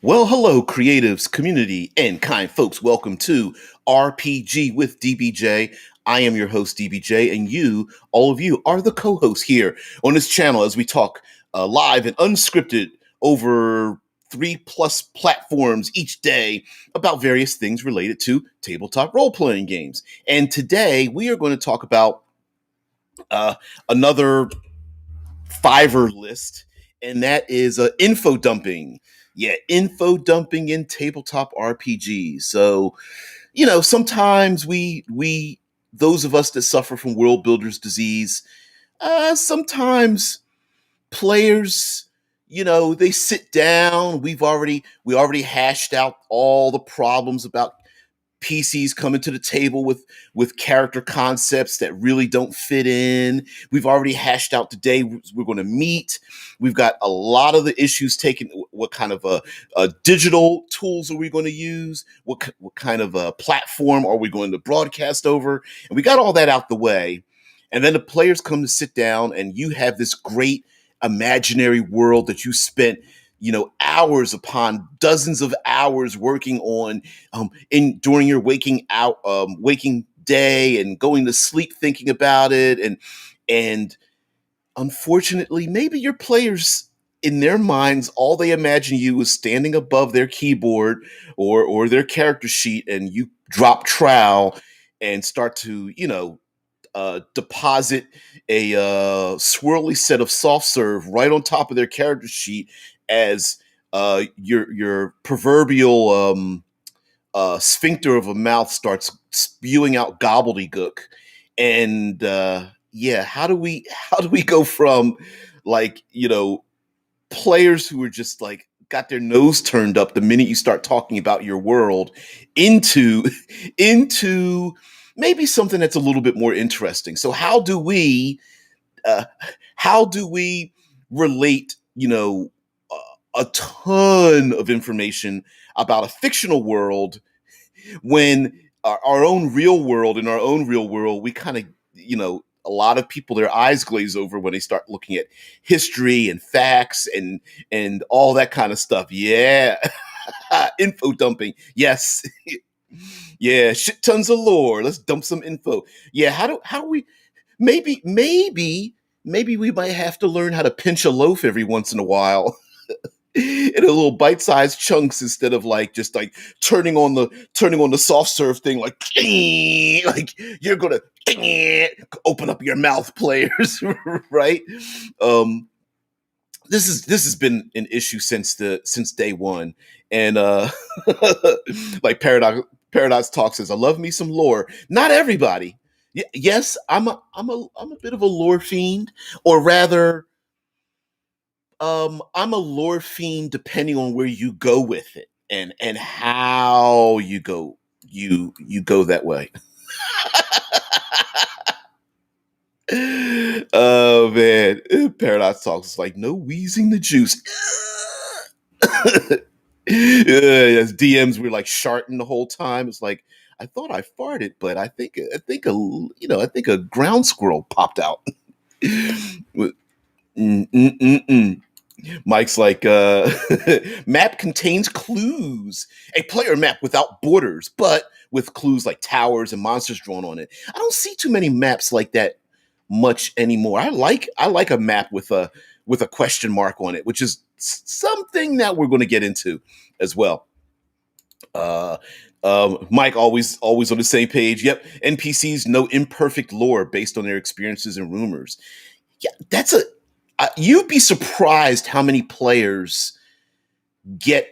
Well, hello, creatives, community, and kind folks. Welcome to RPG with DBJ. I am your host, DBJ, and you, all of you, are the co hosts here on this channel as we talk live and unscripted over 3+ platforms each day about various things related to tabletop role playing games. And today we are going to talk about another Fiverr list, and that is info dumping. Yeah, info dumping in tabletop RPGs. So, sometimes we those of us that suffer from world builders disease, sometimes players, they sit down. We already hashed out all the problems about PCs coming to the table with character concepts that really don't fit in. We've already hashed out the day we're going to meet. We've got a lot of the issues taken. What kind of digital tools are we going to use? What kind of a platform are we going to broadcast over? And we got all that out the way. And then the players come to sit down, and you have this great imaginary world that you spent hours upon dozens of hours working on in during your waking day and going to sleep thinking about it. And unfortunately, maybe your players, in their minds, all they imagine you is standing above their keyboard or their character sheet, and you drop trowel and start to deposit a swirly set of soft serve right on top of their character sheet as your proverbial sphincter of a mouth starts spewing out gobbledygook. And yeah, how do we go from, like, players who are just like got their nose turned up the minute you start talking about your world into into maybe something that's a little bit more interesting? So uh, how do we relate, a ton of information about a fictional world when in our own real world, we kind of, a lot of people, their eyes glaze over when they start looking at history and facts and all that kind of stuff. Yeah. Info dumping. Yes. Yeah, shit tons of lore. Let's dump some info. Yeah, how we maybe we might have to learn how to pinch a loaf every once in a while in a little bite-sized chunks, instead of like just like turning on the soft serve thing, like like you're gonna open up your mouth, players. Right. um this has been an issue since day one. And like Paradox Talk says, I love me some lore. Not everybody. Yes, I'm a bit of a lore fiend, or rather, I'm a lore fiend depending on where you go with it and how you go that way. Oh man, Paradox Talks is like, no wheezing the juice. As DMs were like sharting the whole time. It's like, I thought I farted, but I think a ground squirrel popped out. Mm-mm-mm-mm. Mike's like, map contains clues. A player map without borders, but with clues like towers and monsters drawn on it. I don't see too many maps like that much anymore. I like a map with a question mark on it, which is something that we're going to get into as well. Uh, Mike, always on the same page. Yep, NPCs know imperfect lore based on their experiences and rumors. Yeah, you'd be surprised how many players get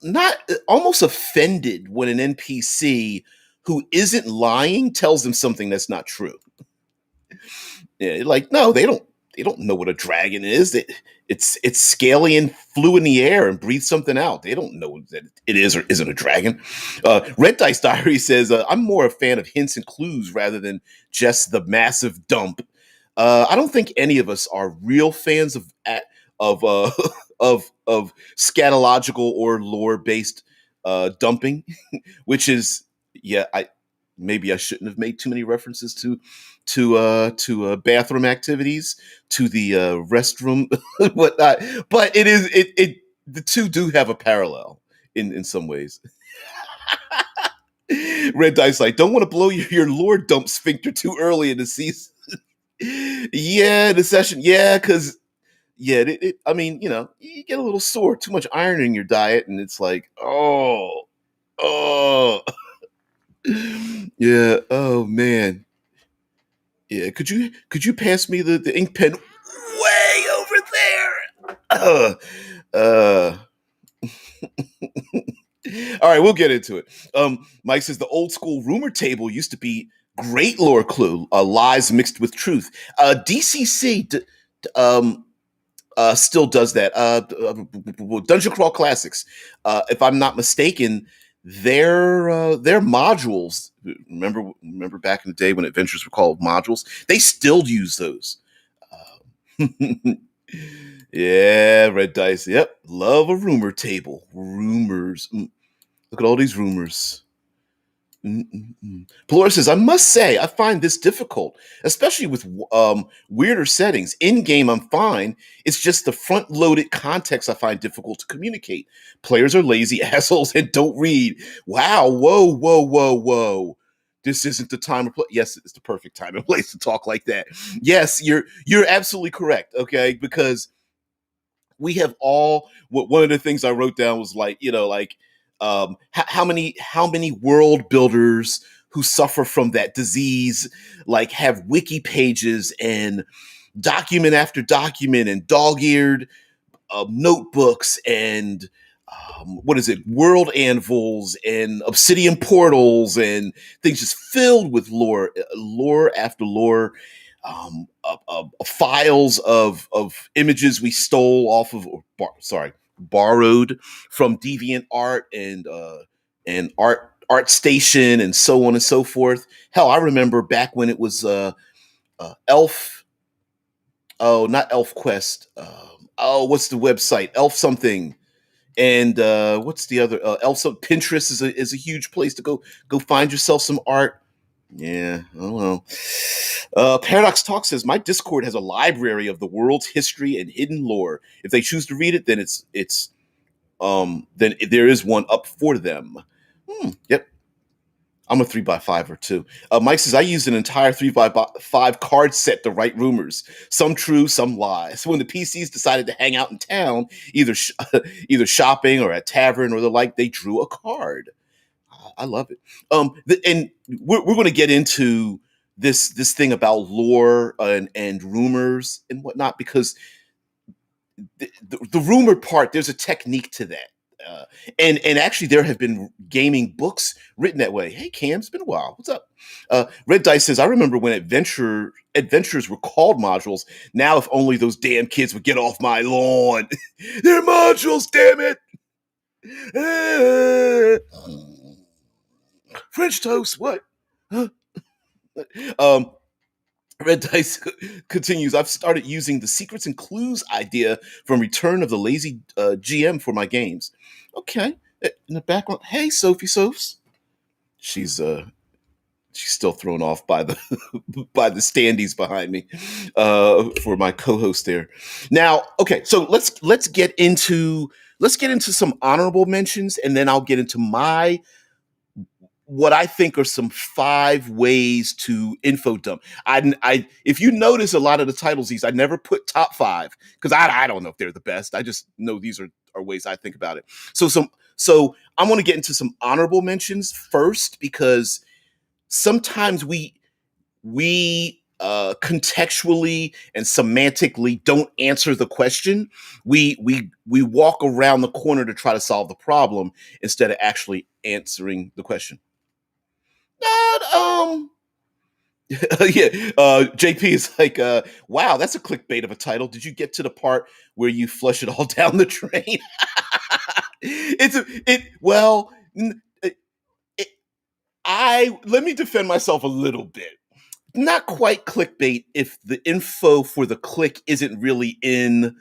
not almost offended when an NPC who isn't lying tells them something that's not true. Yeah, like, no, they don't know what a dragon is. It's scaly and flew in the air and breathed something out. They don't know that it is or isn't a dragon. Red Dice Diary says, I'm more a fan of hints and clues rather than just the massive dump. I don't think any of us are real fans of of scatological or lore based dumping, which is, yeah, I maybe I shouldn't have made too many references to bathroom activities, to the restroom, whatnot. But it is it the two do have a parallel in some ways. Red Dice like, don't want to blow your lore dump sphincter too early in the season. Yeah, the session. Yeah, because I mean, you get a little sore, too much iron in your diet, and it's like, oh, yeah, oh man, yeah. Could you pass me the ink pen way over there? Uh, all right, we'll get into it. Mike says the old school rumor table used to be great lore clue, lies mixed with truth. DCC still does that. Dungeon Crawl Classics, if I'm not mistaken, their modules. Remember back in the day when adventures were called modules? They still use those. Yeah, Red Dice. Yep, love a rumor table. Rumors. Look at all these rumors. Pelora says, I must say, I find this difficult, especially with weirder settings. In game, I'm fine. It's just the front loaded context I find difficult to communicate. Players are lazy assholes and don't read. Wow. Whoa, whoa, whoa, whoa. This isn't the time or place. Yes, it's the perfect time and place to talk like that. Yes, you're absolutely correct. Okay, because we have all one of the things I wrote down was like, how many world builders who suffer from that disease like have wiki pages and document after document and dog-eared notebooks and what is it, world anvils and obsidian portals and things just filled with lore after lore, files of images we stole off of, borrowed from Deviant Art and Art Station and so on and so forth. Hell, I remember back when it was Elf. Oh, not Elf Quest. What's the website? Elf something. And what's the other? Elf. Pinterest is a huge place to go find yourself some art. Yeah, I don't know. Paradox Talk says my Discord has a library of the world's history and hidden lore. If they choose to read it, then then there is one up for them. Yep. I'm a 3x5 or two. Mike says I used an entire 3x5 card set to write rumors, some true, some lies. So when the PCs decided to hang out in town, either shopping or at tavern or the like, they drew a card. I love it. And we're going to get into this thing about lore and rumors and whatnot, because the rumor part, there's a technique to that. And actually, there have been gaming books written that way. Hey, Cam, it's been a while. What's up? Red Dice says, I remember when adventures were called modules. Now, if only those damn kids would get off my lawn. They're modules, damn it. French toast, what? Huh? Um, Red Dice continues. I've started using the secrets and clues idea from Return of the Lazy GM for my games. Okay, in the background. Hey, Sophie Sophs. She's still thrown off by the by the standees behind me for my co-host there. Now, okay, so let's get into some honorable mentions, and then I'll get into what I think are some 5 ways to info dump. If you notice a lot of the titles, I never put top 5 because I don't know if they're the best. I just know these are ways I think about it. So I'm going to get into some honorable mentions first, because sometimes we contextually and semantically don't answer the question. We walk around the corner to try to solve the problem instead of actually answering the question. Yeah. JP is like, wow, that's a clickbait of a title. Did you get to the part where you flush it all down the drain? Let me defend myself a little bit. Not quite clickbait if the info for the click isn't really in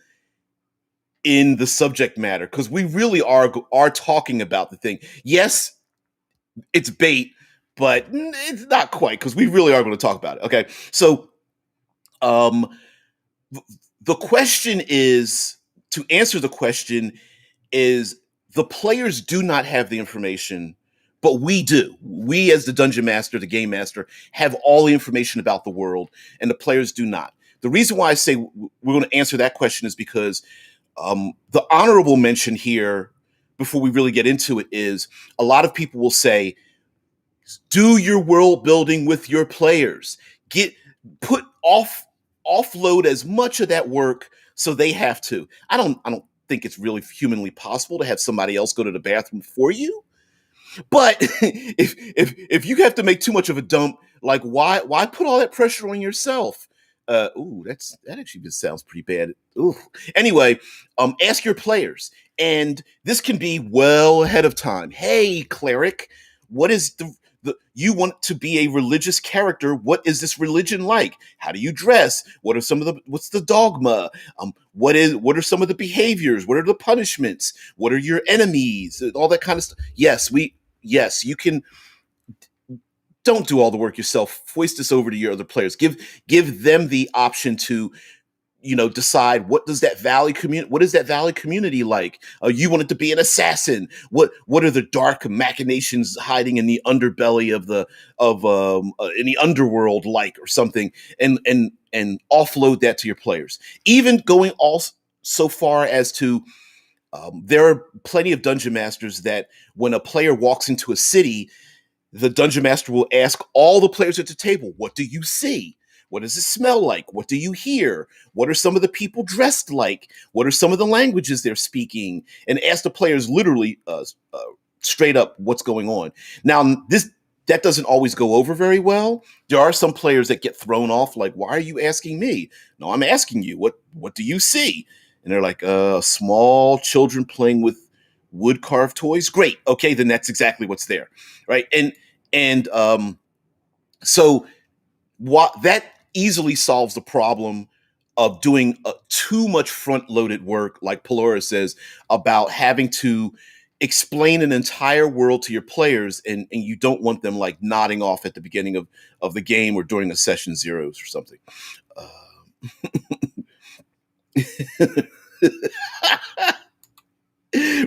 the subject matter, because we really are talking about the thing. Yes, it's bait, but it's not quite, because we really are going to talk about it. Okay, so the question is, to answer the question, is the players do not have the information, but we do. We, as the dungeon master, the game master, have all the information about the world, and the players do not. The reason why I say we're going to answer that question is because the honorable mention here, before we really get into it, is a lot of people will say, do your world building with your players. Get put off offload as much of that work so they have to. I don't think it's really humanly possible to have somebody else go to the bathroom for you. But if you have to make too much of a dump, like why put all that pressure on yourself? That actually just sounds pretty bad. Ooh. Anyway, ask your players, and this can be well ahead of time. Hey, cleric, what is the you want to be a religious character? What is this religion like? How do you dress? What's the dogma? What are some of the behaviors? What are the punishments? What are your enemies? All that kind of stuff. Yes, you can. Don't do all the work yourself. Foist this over to your other players. Give them the option to, decide what is that valley community like. You want it to be an assassin. What are the dark machinations hiding in the underbelly of in the underworld like, or something, and offload that to your players. Even going all so far as to, there are plenty of dungeon masters that when a player walks into a city, the dungeon master will ask all the players at the table, what do you see? What does it smell like? What do you hear? What are some of the people dressed like? What are some of the languages they're speaking? And ask the players literally straight up what's going on. Now, that doesn't always go over very well. There are some players that get thrown off, like, why are you asking me? No, I'm asking you, what do you see? And they're like, small children playing with wood carved toys. Great. Okay, then that's exactly what's there. Right. And so what that easily solves the problem of doing too much front loaded work, like Pelora says, about having to explain an entire world to your players, and you don't want them like nodding off at the beginning of the game or during a session zeros or something.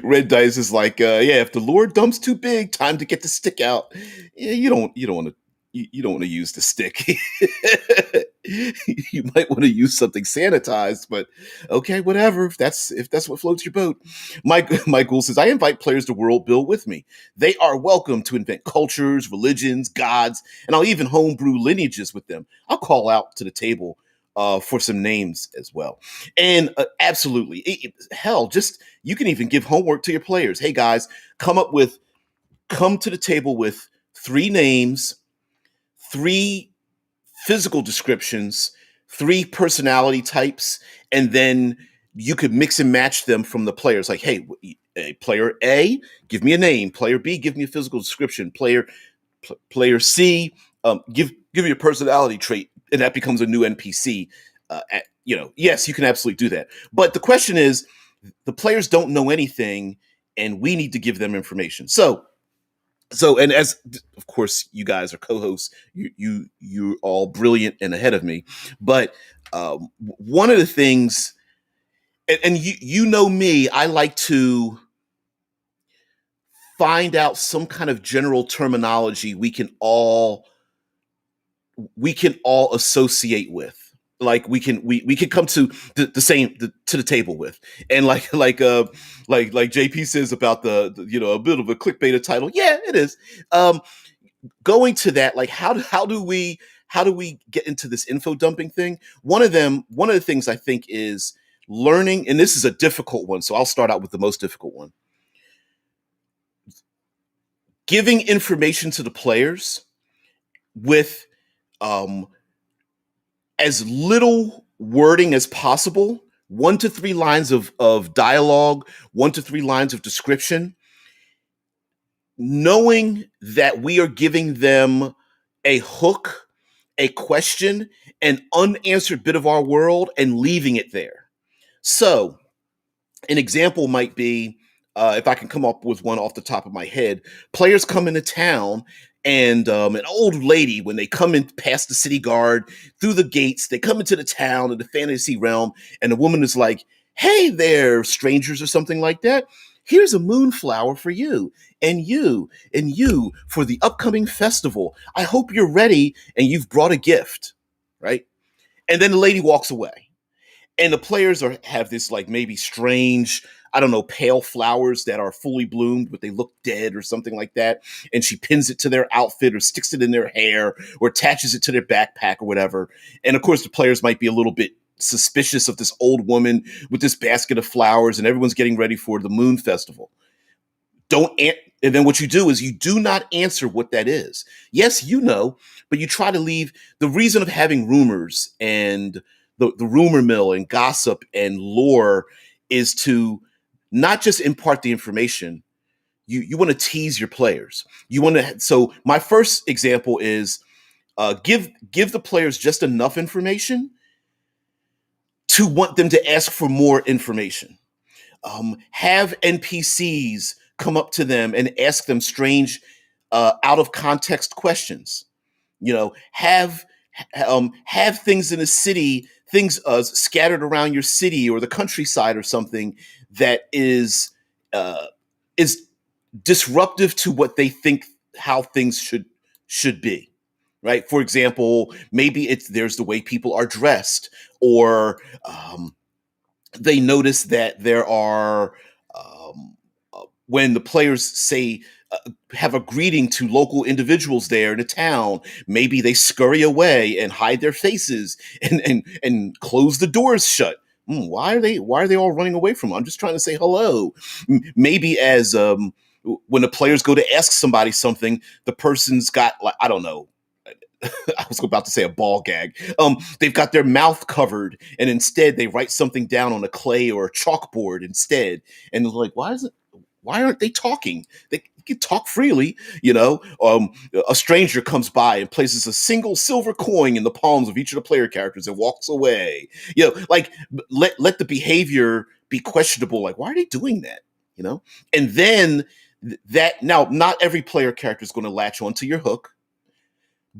Red Dice is like, if the lore dump's too big, time to get the stick out. Yeah, you don't want to use the stick. You might want to use something sanitized, but okay, whatever. If that's what floats your boat. Mike Gould says, I invite players to world build with me. They are welcome to invent cultures, religions, gods, and I'll even homebrew lineages with them. I'll call out to the table for some names as well. And absolutely, hell, just you can even give homework to your players. Hey guys, come to the table with 3 names, 3 physical descriptions, 3 personality types, and then you could mix and match them from the players. Like, hey, player A, give me a name. Player B, give me a physical description. Player C, give me a personality trait, and that becomes a new NPC. Yes, you can absolutely do that. But the question is, the players don't know anything, and we need to give them information. So, and as of course you guys are co-hosts, you're all brilliant and ahead of me. But one of the things, and you know me, I like to find out some kind of general terminology we can all associate with, like we can come to the same to the table with. And like JP says about the a bit of a clickbait title. Yeah, it is. Going to that, like how do we get into this info dumping thing? One of the things I think is learning, and this is a difficult one, so I'll start out with the most difficult one. Giving information to the players with as little wording as possible, 1 to 3 lines of dialogue, 1 to 3 lines of description, knowing that we are giving them a hook, a question, an unanswered bit of our world, and leaving it there. So an example might be, if I can come up with one off the top of my head, players come into town, and an old lady, when they come in past the city guard through the gates, they come into the town in the fantasy realm, and the woman is like, Hey there, strangers, or something like that. Here's a moonflower for you, and you for the upcoming festival. I hope you're ready and you've brought a gift, right? And then the lady walks away. And the players have this like maybe strange, I don't know, pale flowers that are fully bloomed, but they look dead or something like that. And she pins it to their outfit or sticks it in their hair or attaches it to their backpack or whatever. And of course, the players might be a little bit suspicious of this old woman with this basket of flowers, and everyone's getting ready for the moon festival. Don't an- and then what you do is you do not answer what that is. Yes, you know, but you try to leave the reason of having rumors and the rumor mill and gossip and lore is to not just impart the information. You want to tease your players. You want to. So my first example is give the players just enough information to want them to ask for more information. Have NPCs come up to them and ask them strange, out of context questions. You know, have things in the city, things scattered around your city or the countryside or something that uh, is disruptive to what they think how things should be. Right. For example, maybe there's the way people are dressed, or they notice that there are when the players say have a greeting to local individuals there in the town, maybe they scurry away and hide their faces and close the doors shut. Why are they all running away from them? I'm just trying to say hello. Maybe as when the players go to ask somebody something, the person's got, like, I don't know, I was about to say a ball gag. They've got their mouth covered, and instead they write something down on a clay or a chalkboard instead. And they're like, why aren't they talking? They can talk freely, you know. A stranger comes by and places a single silver coin in the palms of each of the player characters and walks away. You know, like let the behavior be questionable. Like, why are they doing that? You know, and then that now not every player character is going to latch onto your hook,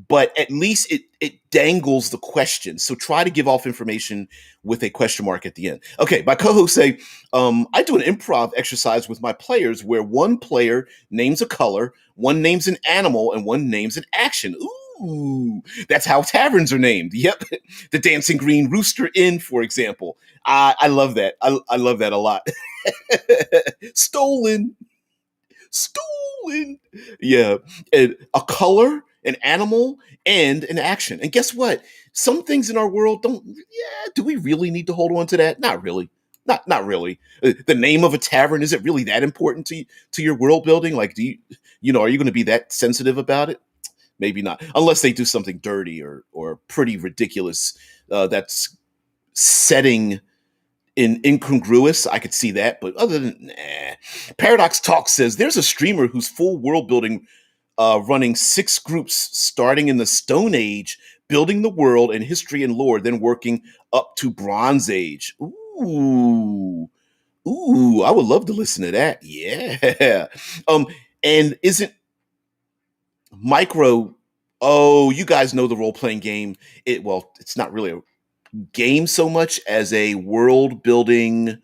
but at least it dangles the question. So try to give off information with a question mark at the end. Okay, my co-hosts say, I do an improv exercise with my players where one player names a color, one names an animal, and one names an action. Ooh, that's how taverns are named. Yep, the Dancing Green Rooster Inn, for example. I love that. I love that a lot. Stolen. Stolen. Yeah. And a color, an animal, and an action. And guess what? Some things in our world don't, yeah, do we really need to hold on to that? Not really. Not really. The name of a tavern, is it really that important to your world building? Like, are you going to be that sensitive about it? Maybe not, unless they do something dirty or pretty ridiculous. That's setting incongruous. I could see that, but other than Paradox Talk says there's a streamer whose full world building running 6 groups starting in the Stone Age, building the world and history and lore, then working up to Bronze Age. Ooh, I would love to listen to that. Yeah. Um, and isn't Micro? Oh, you guys know the role playing game. It's not really a game so much as a world building.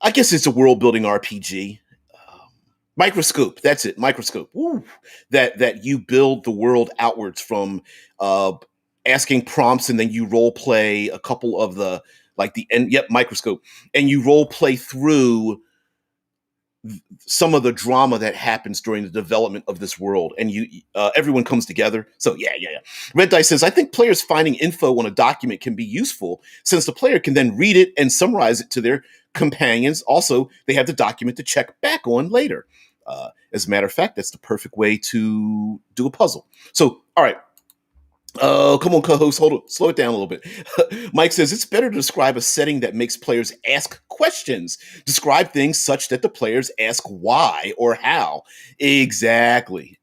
I guess it's a world building RPG. Um, Microscope, that's it. Microscope. Woo. That you build the world outwards from uh, asking prompts, and then you role play a couple of the like the and yep microscope, and you role play through some of the drama that happens during the development of this world, and everyone comes together. So yeah. Red Dice says, I think players finding info on a document can be useful, since the player can then read it and summarize it to their companions. Also, they have the document to check back on later. As a matter of fact, that's the perfect way to do a puzzle. So, all right. Oh, come on, co-host, hold on, slow it down a little bit. Mike says it's better to describe a setting that makes players ask questions. Describe things such that the players ask why or how. Exactly.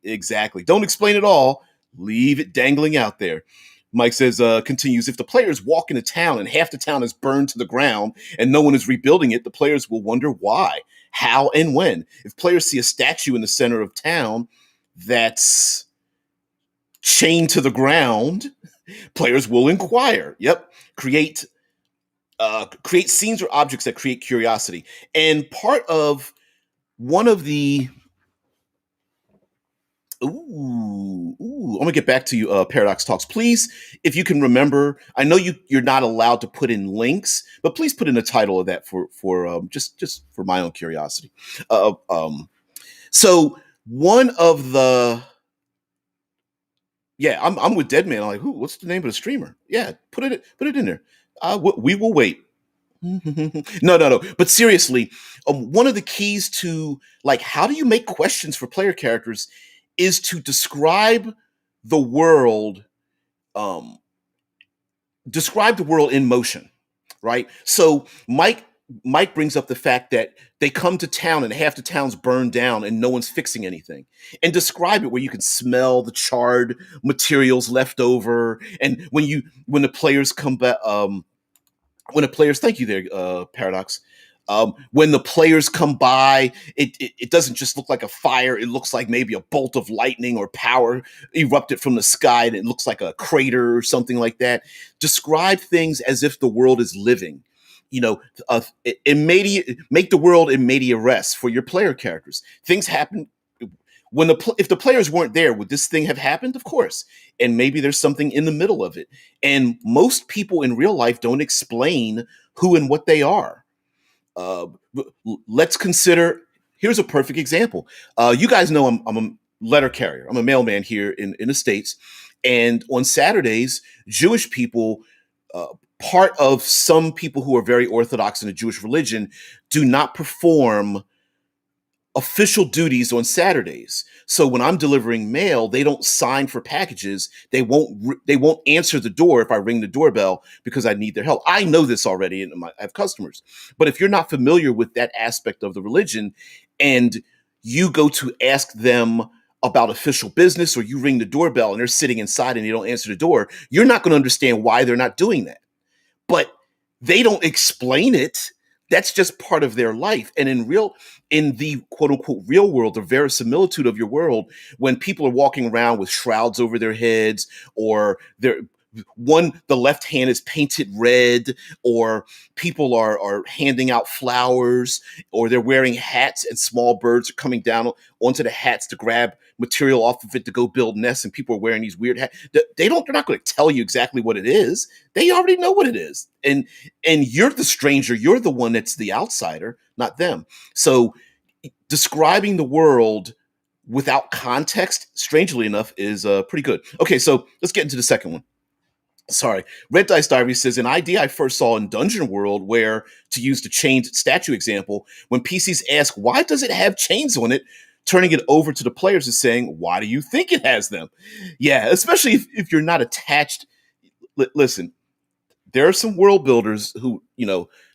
Don't explain it all. Leave it dangling out there. Mike says, continues, if the players walk into town and half the town is burned to the ground and no one is rebuilding it, the players will wonder why, how, and when. If players see a statue in the center of town that's chained to the ground, players will inquire. Yep. Create create scenes or objects that create curiosity. And part of one of the I'm gonna get back to you, Paradox Talks. Please, if you can remember, I know you're not allowed to put in links, but please put in the title of that for just for my own curiosity. So one of the yeah, I'm with Dead Man. I'm like, who? What's the name of the streamer? Yeah, put it in there. We will wait. No. But seriously, one of the keys to like how do you make questions for player characters is to describe the world, um, describe the world in motion, right? So Mike brings up the fact that they come to town and half the town's burned down and no one's fixing anything. And describe it where you can smell the charred materials left over, and when the players come back, when the players thank you there, Paradox, when the players come by, it doesn't just look like a fire, it looks like maybe a bolt of lightning or power erupted from the sky, and it looks like a crater or something like that. Describe things as if the world is living, you know. Make the world in media res for your player characters. Things happen when if the players weren't there, would this thing have happened? Of course. And maybe there's something in the middle of it. And most people in real life don't explain who and what they are. uh, let's consider. Here's a perfect example. You guys know I'm a letter carrier. I'm a mailman here in the States. And on Saturdays, Jewish people, uh, part of some people who are very orthodox in the Jewish religion, do not perform official duties on Saturdays. So when I'm delivering mail, they don't sign for packages. They won't answer the door if I ring the doorbell because I need their help. I know this already, and I have customers. But if you're not familiar with that aspect of the religion, and you go to ask them about official business, or you ring the doorbell and they're sitting inside and they don't answer the door, you're not going to understand why they're not doing that. But they don't explain it. That's just part of their life. And in the quote unquote real world, the verisimilitude of your world, when people are walking around with shrouds over their heads, or the left hand is painted red, or people are handing out flowers, or they're wearing hats and small birds are coming down onto the hats to grab material off of it to go build nests, and people are wearing these weird hats. They're not going to tell you exactly what it is. They already know what it is. And you're the stranger, you're the one that's the outsider, not them. So describing the world without context, strangely enough, is pretty good. Okay, so let's get into the second one. Sorry. Red Dice Diary says an idea I first saw in Dungeon World, where, to use the chained statue example, when PCs ask, why does it have chains on it? Turning it over to the players is saying, why do you think it has them? Yeah, especially if you're not attached. Listen, there are some world builders who,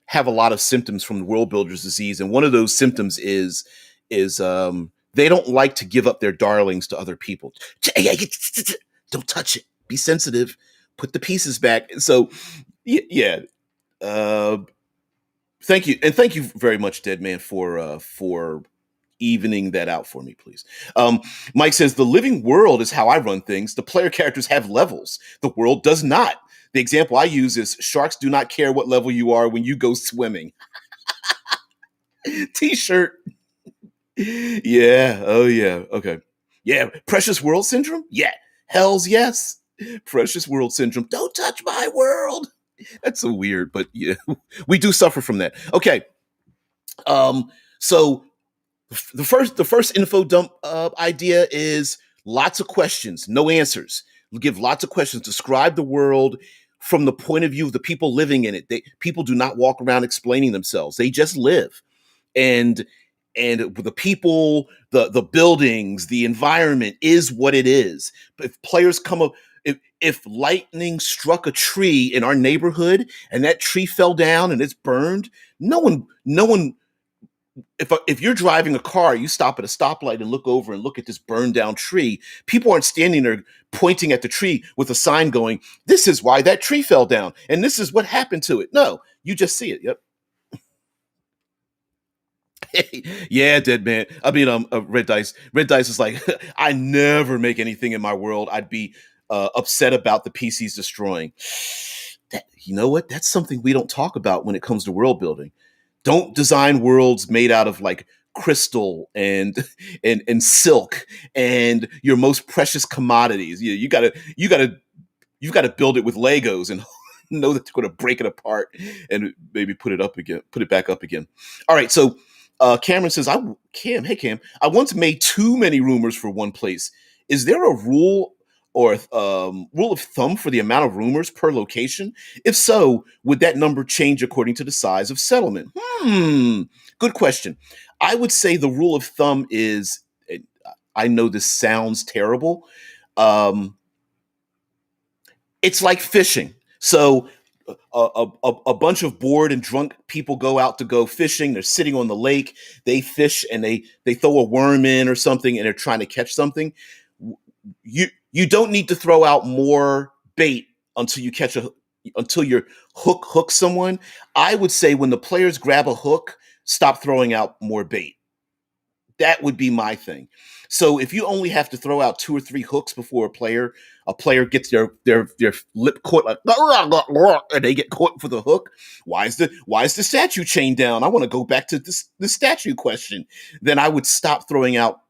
have a lot of symptoms from the world builder's disease. And one of those symptoms is they don't like to give up their darlings to other people. Don't touch it. Be sensitive. Put the pieces back. So, yeah. Uh, Thank you, and thank you very much, Dead Man, for evening that out for me, please. Mike says the living world is how I run things. The player characters have levels. The world does not. The example I use is sharks do not care what level you are when you go swimming. T-shirt. Yeah. Oh yeah. Okay. Yeah. Precious world syndrome. Yeah. Hell's yes. Precious world syndrome. Don't touch my world. That's so weird, but yeah, we do suffer from that. Okay. So the first info dump idea is lots of questions, no answers. We give lots of questions. Describe the world from the point of view of the people living in it. People do not walk around explaining themselves. They just live, and the people, the buildings, the environment is what it is. But if players come up, if lightning struck a tree in our neighborhood and that tree fell down and it's burned, no one if you're driving a car, you stop at a stoplight and look over and look at this burned down tree. People aren't standing there pointing at the tree with a sign going, "This is why that tree fell down, and this is what happened to it." No, you just see it. Yep. Yeah, Dead Man. I mean, Red Dice. Red Dice is like, I never make anything in my world I'd be upset about the PCs destroying. You know what? That's something we don't talk about when it comes to world building. Don't design worlds made out of like crystal and and silk and your most precious commodities. You've got to build it with Legos and know that they're going to break it apart and maybe put it back up again. All right, so Cameron says, hey Cam, I once made too many rumors for one place. Is there a rule or rule of thumb for the amount of rumors per location? If so, would that number change according to the size of settlement? Good question. I would say the rule of thumb is, I know this sounds terrible. It's like fishing. So a bunch of bored and drunk people go out to go fishing. They're sitting on the lake. They fish and they throw a worm in or something, and they're trying to catch something. You don't need to throw out more bait until you catch until your hook hooks someone. I would say when the players grab a hook, stop throwing out more bait. That would be my thing. So if you only have to throw out 2 or 3 hooks before a player gets their lip caught like and they get caught for the hook, why is the statue chained down? I want to go back to the statue question. Then I would stop throwing out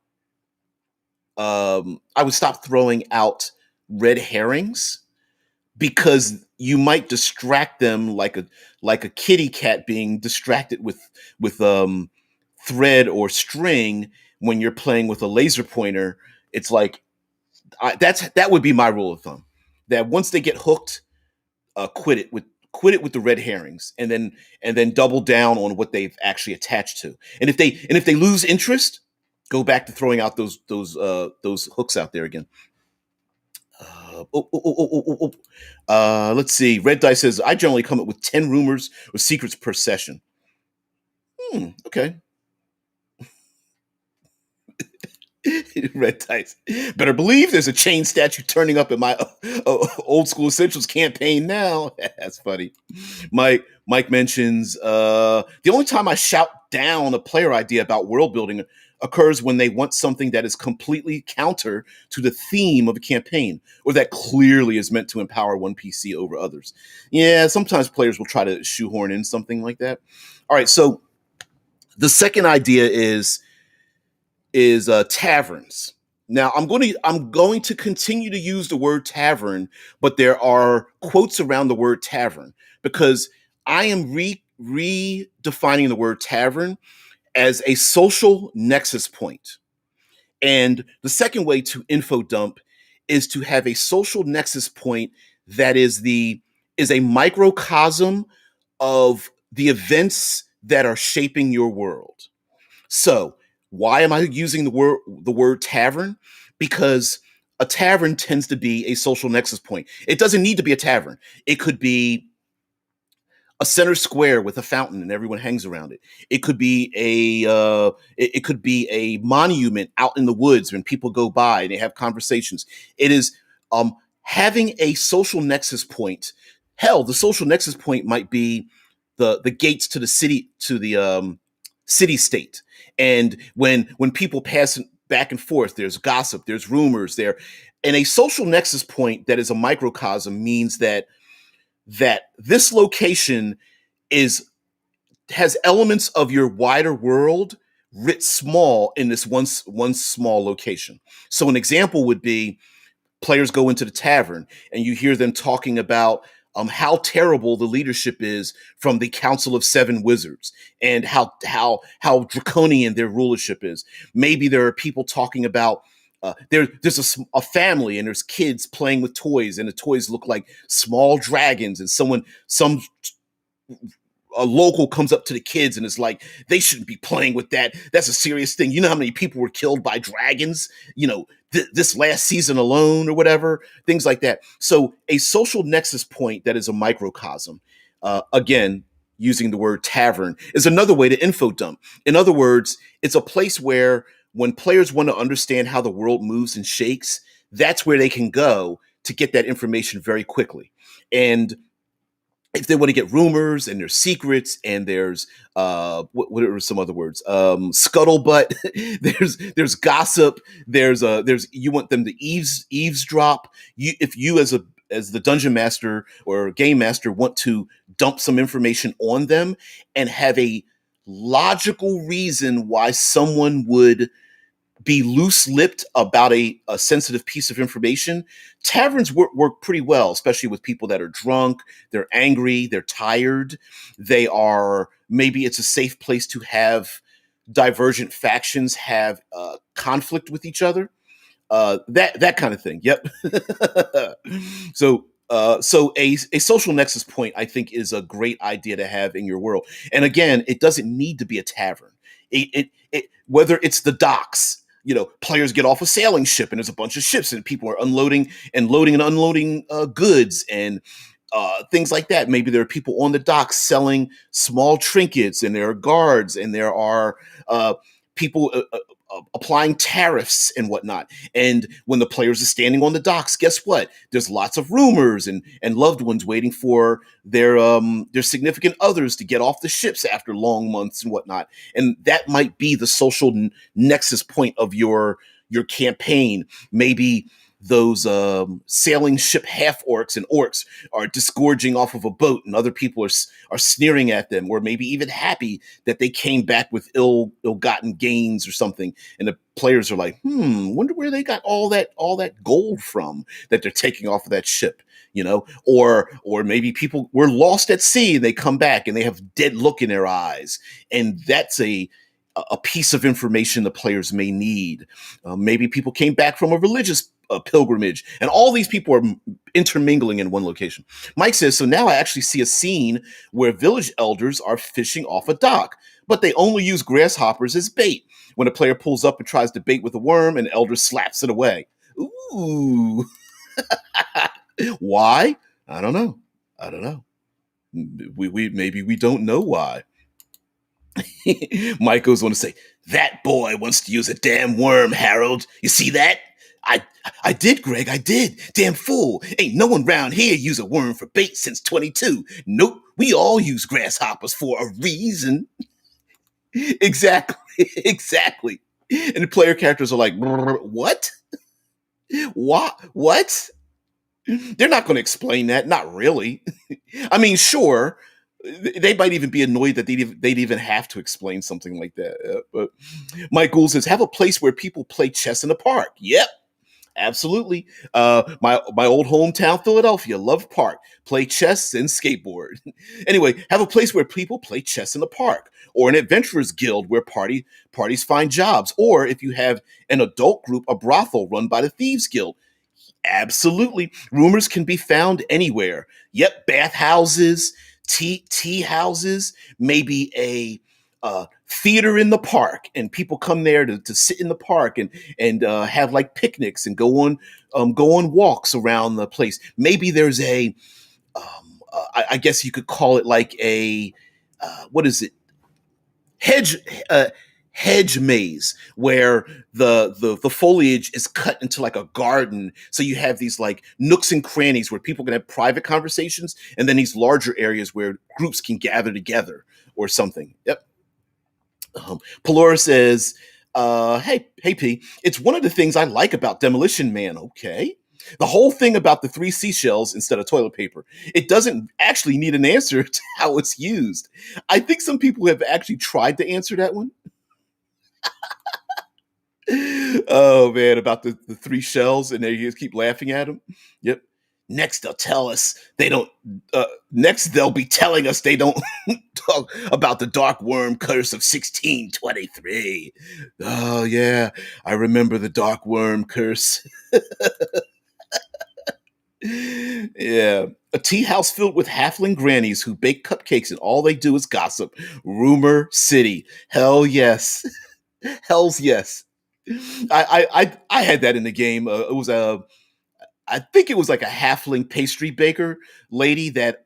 red herrings, because you might distract them like a kitty cat being distracted with thread or string when you're playing with a laser pointer. It's like that would be my rule of thumb. That once they get hooked, quit it with the red herrings, and then double down on what they've actually attached to. And if they lose interest, go back to throwing out those hooks out there again. Let's see. Red Dice says, I generally come up with 10 rumors or secrets per session. Okay. Red Dice. Better believe there's a chain statue turning up in my old school essentials campaign now. That's funny. Mike mentions the only time I shout down a player idea about world building occurs when they want something that is completely counter to the theme of a campaign, or that clearly is meant to empower one PC over others. Yeah, sometimes players will try to shoehorn in something like that. All right, so the second idea is taverns. Now, I'm going to continue to use the word tavern, but there are quotes around the word tavern, because I am redefining the word tavern as a social nexus point. And the second way to info dump is to have a social nexus point that is a microcosm of the events that are shaping your world. So, why am I using the word tavern? Because a tavern tends to be a social nexus point. It doesn't need to be a tavern. It could be a center square with a fountain and everyone hangs around it. It could be a monument out in the woods when people go by and they have conversations. It is having a social nexus point. Hell, the social nexus point might be the gates to the city state. And when people pass back and forth, there's gossip, there's rumors there. And a social nexus point that is a microcosm means that this location has elements of your wider world writ small in this one small location. So an example would be players go into the tavern and you hear them talking about how terrible the leadership is from the Council of Seven Wizards, and how draconian their rulership is. Maybe there are people talking about there's a family and there's kids playing with toys, and the toys look like small dragons, and a local comes up to the kids and is like, they shouldn't be playing with that. That's a serious thing. You know how many people were killed by dragons, this last season alone, or whatever, things like that. So a social nexus point that is a microcosm, again, using the word tavern, is another way to info dump. In other words, it's a place where when players want to understand how the world moves and shakes, that's where they can go to get that information very quickly. And if they want to get rumors and there's secrets and there's what are some other words? Scuttlebutt. there's gossip. There's you want them to eavesdrop. If you as as the dungeon master or game master want to dump some information on them and have a logical reason why someone would be loose-lipped about a sensitive piece of information, taverns work pretty well, especially with people that are drunk, they're angry, they're tired, they are, maybe it's a safe place to have divergent factions have conflict with each other, that kind of thing. Yep. So a social nexus point, I think, is a great idea to have in your world. And again, it doesn't need to be a tavern. Whether it's the docks, players get off a sailing ship and there's a bunch of ships and people are unloading and loading and unloading goods and things like that. Maybe there are people on the docks selling small trinkets, and there are guards, and there are people applying tariffs and whatnot. And when the players are standing on the docks, guess what? There's lots of rumors and loved ones waiting for their significant others to get off the ships after long months and whatnot. And that might be the social nexus point of your campaign. Maybe those sailing ship half orcs and orcs are disgorging off of a boat, and other people are sneering at them, or maybe even happy that they came back with ill-gotten gains or something, and the players are like, wonder where they got all that gold from that they're taking off of that ship, or maybe people were lost at sea and they come back and they have dead look in their eyes, and that's a piece of information the players may need. Maybe people came back from a religious pilgrimage, and all these people are intermingling in one location. Mike says, so now I actually see a scene where village elders are fishing off a dock, but they only use grasshoppers as bait. When a player pulls up and tries to bait with a worm, an elder slaps it away. Ooh. Why? I don't know. Maybe we don't know why. Mike goes on to say, that boy wants to use a damn worm, Harold. You see that? I did, Greg, I did. Damn fool. Ain't no one round here use a worm for bait since 22. Nope, we all use grasshoppers for a reason. Exactly. And the player characters are like, what? What? They're not going to explain that. Not really. I mean, sure, they might even be annoyed that they'd even have to explain something like that. But Mike Gould says, have a place where people play chess in the park. Yep. Absolutely. My old hometown, Philadelphia, Love Park. Play chess and skateboard. Anyway, have a place where people play chess in the park, or an adventurers guild where parties find jobs, or if you have an adult group, a brothel run by the Thieves Guild. Absolutely. Rumors can be found anywhere. Yep, bathhouses, tea houses, maybe a theater in the park, and people come there to sit in the park and have like picnics and go on walks around the place. Maybe there's I guess you could call it like a what is it? Hedge maze, where the foliage is cut into like a garden, so you have these like nooks and crannies where people can have private conversations, and then these larger areas where groups can gather together or something. Yep. Pelora says, hey P, it's one of the things I like about Demolition Man. Okay. The whole thing about the 3 seashells instead of toilet paper. It doesn't actually need an answer to how it's used. I think some people have actually tried to answer that one. Oh man, about the 3 shells, and they just keep laughing at them. Yep. Next they'll tell us they don't. Next they'll be telling us they don't talk about the dark worm curse of 1623. Oh yeah, I remember the dark worm curse. Yeah, a tea house filled with halfling grannies who bake cupcakes and all they do is gossip. Rumor City. Hell yes. Hell's yes. I had that in the game. It was I think it was like a halfling pastry baker lady that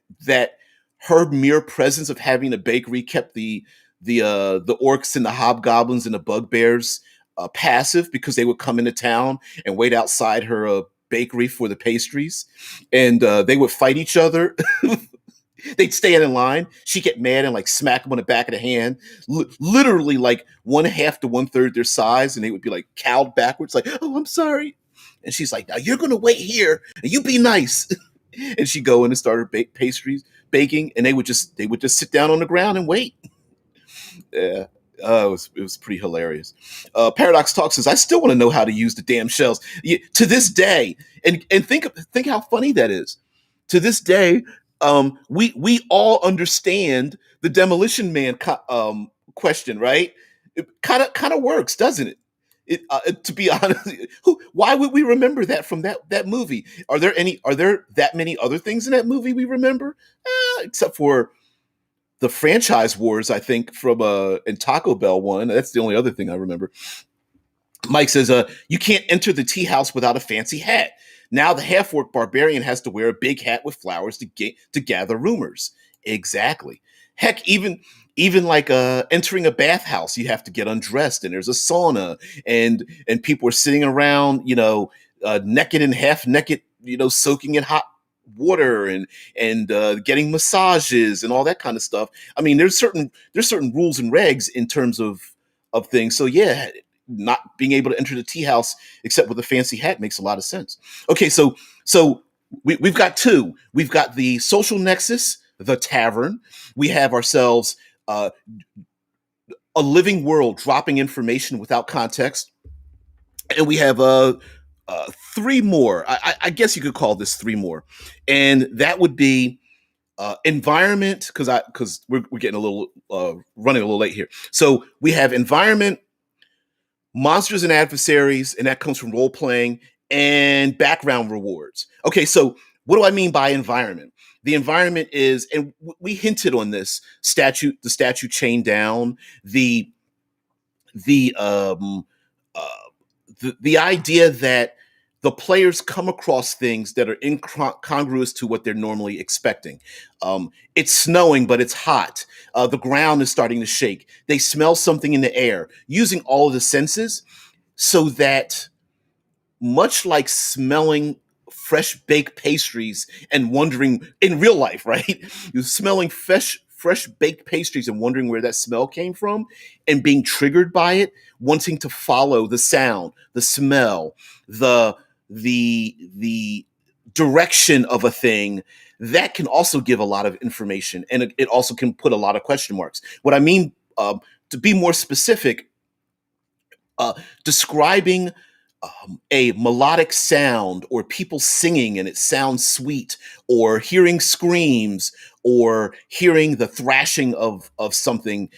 her mere presence of having a bakery kept the orcs and the hobgoblins and the bugbears passive, because they would come into town and wait outside her bakery for the pastries, and they would fight each other. They'd stand in line. She'd get mad and like smack them on the back of the hand, literally like 1/2 to 1/3 their size, and they would be like cowed backwards, like, "Oh, I'm sorry." And she's like, "Now you're gonna wait here and you be nice." And she'd go in and start her pastries baking, and they would just sit down on the ground and wait. Yeah. It was pretty hilarious. Paradox Talk says, "I still want to know how to use the damn shells to this day." And think how funny that is. To this day, we all understand the Demolition Man question, right? It kind of works, doesn't it? To be honest, why would we remember that from that movie? Are there that many other things in that movie we remember? Except for the franchise wars, I think, from and Taco Bell one. That's the only other thing I remember. Mike says, you can't enter the tea house without a fancy hat. Now the half-orc barbarian has to wear a big hat with flowers to gather rumors. Exactly. Heck, even like entering a bathhouse, you have to get undressed, and there's a sauna, and people are sitting around, naked and half naked, soaking in hot water and getting massages and all that kind of stuff. I mean, there's certain rules and regs in terms of things. So yeah, not being able to enter the tea house except with a fancy hat makes a lot of sense. Okay, so we've got two. We've got the social nexus, the tavern. We have ourselves a living world dropping information without context, and we have three more. I guess you could call this three more, and that would be environment, because we're getting a little running a little late here. So we have environment, monsters and adversaries, and that comes from role playing, and background rewards. Okay, so what do I mean by environment? The environment is, and we hinted on this, the statue chained down, the uh, the idea that the players come across things that are incongruous to what they're normally expecting. It's snowing, but it's hot. The ground is starting to shake. They smell something in the air, using all of the senses so that, much like smelling fresh baked pastries and wondering in real life, right? You're smelling fresh baked pastries and wondering where that smell came from and being triggered by it, wanting to follow the sound, the smell, the direction of a thing. That can also give a lot of information, and it also can put a lot of question marks. What I mean, to be more specific, describing a melodic sound, or people singing and it sounds sweet, or hearing screams, or hearing the thrashing of something,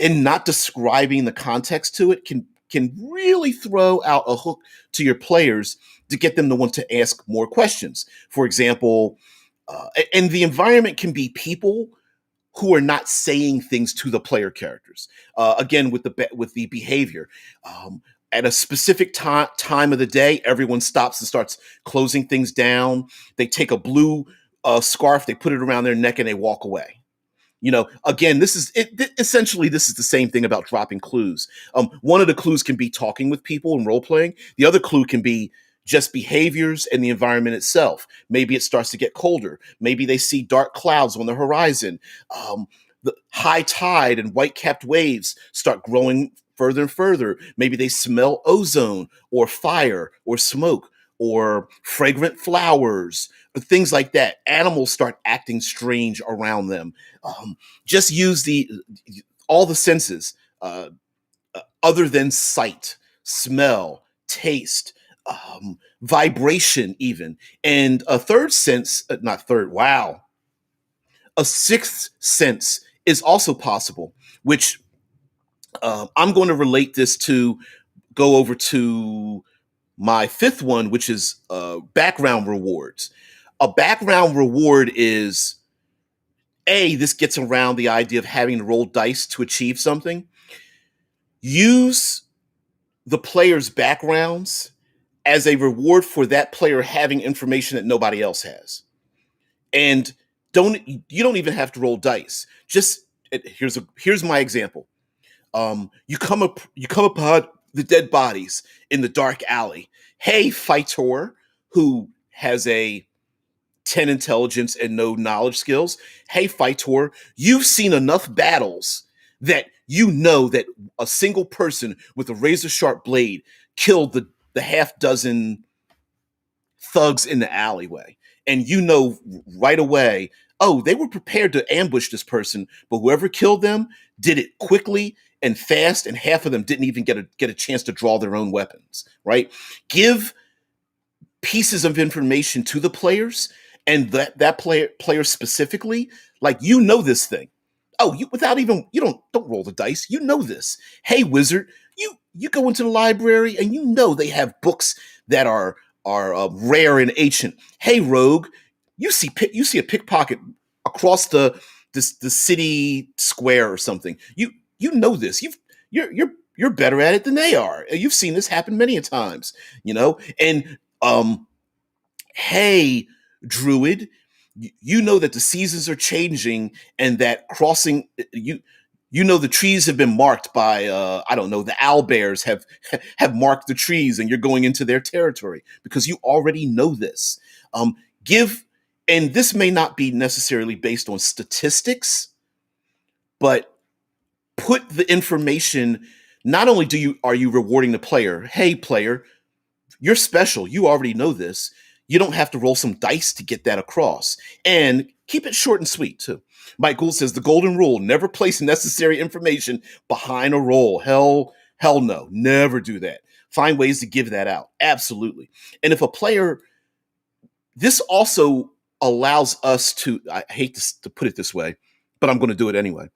and not describing the context to it, can really throw out a hook to your players to get them to want to ask more questions. For example, and the environment can be people who are not saying things to the player characters. Again, with the behavior, at a specific time of the day, everyone stops and starts closing things down. They take a blue scarf, they put it around their neck, and they walk away. Again, this is it. Essentially, this is the same thing about dropping clues. One of the clues can be talking with people and role playing. The other clue can be just behaviors and the environment itself. Maybe it starts to get colder. Maybe they see dark clouds on the horizon. The high tide and white capped waves start growing further and further. Maybe they smell ozone or fire or smoke or fragrant flowers, or things like that. Animals start acting strange around them. Just use all the senses, other than sight, smell, taste, vibration, even, and a third sense. Not third. Wow, a sixth sense is also possible, which I'm going to relate this to. Go over to my fifth one, which is background rewards. A background reward is, this gets around the idea of having to roll dice to achieve something. Use the player's backgrounds as a reward for that player having information that nobody else has. And you don't even have to roll dice. Just here's my example. You come upon the dead bodies in the dark alley. Hey, fighter, who has a 10 intelligence and no knowledge skills. Hey, fighter, you've seen enough battles that you know that a single person with a razor sharp blade killed the half dozen thugs in the alleyway. and you know right away, oh, they were prepared to ambush this person, but whoever killed them did it quickly and fast, and half of them didn't even get a chance to draw their own weapons, right? Give pieces of information to the players, and that player specifically, like, you know this thing. Oh, you without even, you don't roll the dice. You know this. Hey, wizard, you go into the library and you know they have books that are rare and ancient. Hey, rogue, you see a pickpocket across the city square or something. You know this. You're better at it than they are. You've seen this happen many a times, and um hey, druid, you know that the seasons are changing, and that crossing, you know the trees have been marked by, I don't know, the owl bears have marked the trees, and you're going into their territory because you already know this. Give And this may not be necessarily based on statistics, but put the information. Not only are you rewarding the player, hey player, you're special. You already know this. You don't have to roll some dice to get that across. And keep it short and sweet, too. Mike Gould says the golden rule: never place necessary information behind a roll. Hell no. Never do that. Find ways to give that out. Absolutely. And if a player, this also allows us to, I hate to put it this way, but I'm going to do it anyway.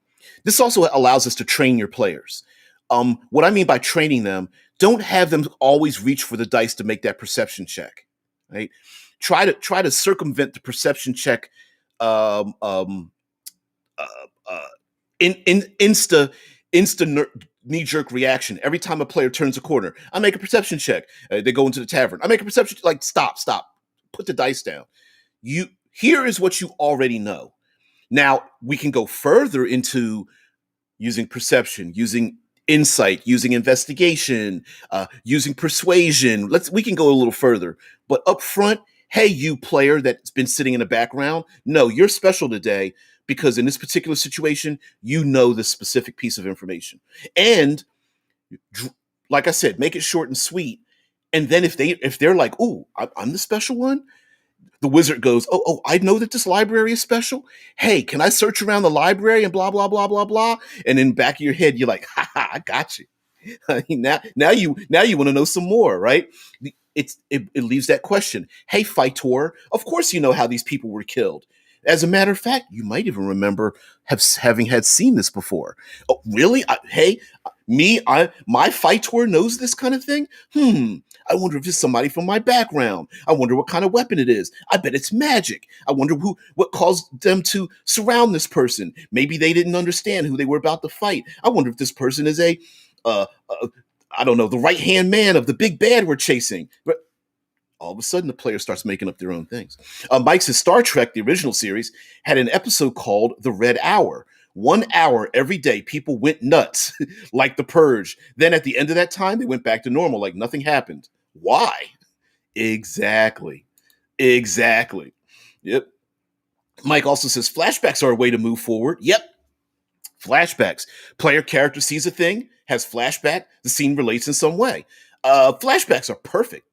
This also allows us to train your players. What I mean by training them, don't have them always reach for the dice to make that perception check. Right? Try to circumvent the perception check. Um, um, uh, uh, in insta knee jerk reaction every time a player turns a corner. I make a perception check. They go into the tavern. I make a perception, like, stop. Put the dice down. Here is what you already know. Now we can go further into using perception, using insight, using investigation, using persuasion. We can go a little further, but up front, hey, you player that's been sitting in the background, no, you're special today because in this particular situation, you know the specific piece of information. And like I said, make it short and sweet. And then if they're like, "Oh, I'm the special one," the wizard goes, "Oh, I know that this library is special. Hey, can I search around the library and blah blah blah blah blah?" And in the back of your head, you're like, "Ha ha, I got you." now you want to know some more, right? It leaves that question. Hey, Fightor, of course you know how these people were killed. As a matter of fact, you might even remember having had seen this before. Oh, really? My Fightor knows this kind of thing. I wonder if it's somebody from my background. I wonder what kind of weapon it is. I bet it's magic. I wonder what caused them to surround this person. Maybe they didn't understand who they were about to fight. I wonder if this person is I don't know, the right-hand man of the big bad we're chasing. But all of a sudden, the player starts making up their own things. Mike says Star Trek, the original series, had an episode called The Red Hour. 1 hour every day, people went nuts, like the Purge. Then at the end of that time, they went back to normal, like nothing happened. Why? Exactly. Yep. Mike also says flashbacks are a way to move forward. Yep. Flashbacks. Player character sees a thing, has flashback, the scene relates in some way. Flashbacks are perfect.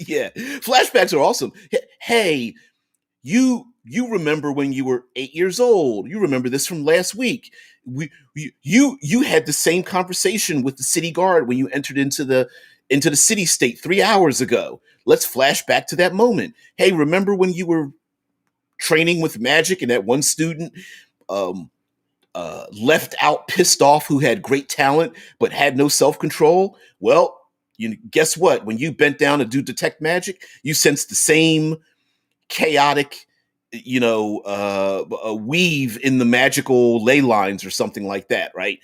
Yeah. Flashbacks are awesome. Hey, you remember when you were 8 years old. You remember this from last week. You had the same conversation with the city guard when you entered into the city state 3 hours ago. Let's flash back to that moment. Hey, remember when you were training with magic and that one student left out pissed off who had great talent but had no self-control? Well, guess what? When you bent down to detect magic, you sensed the same chaotic, weave in the magical ley lines or something like that, right?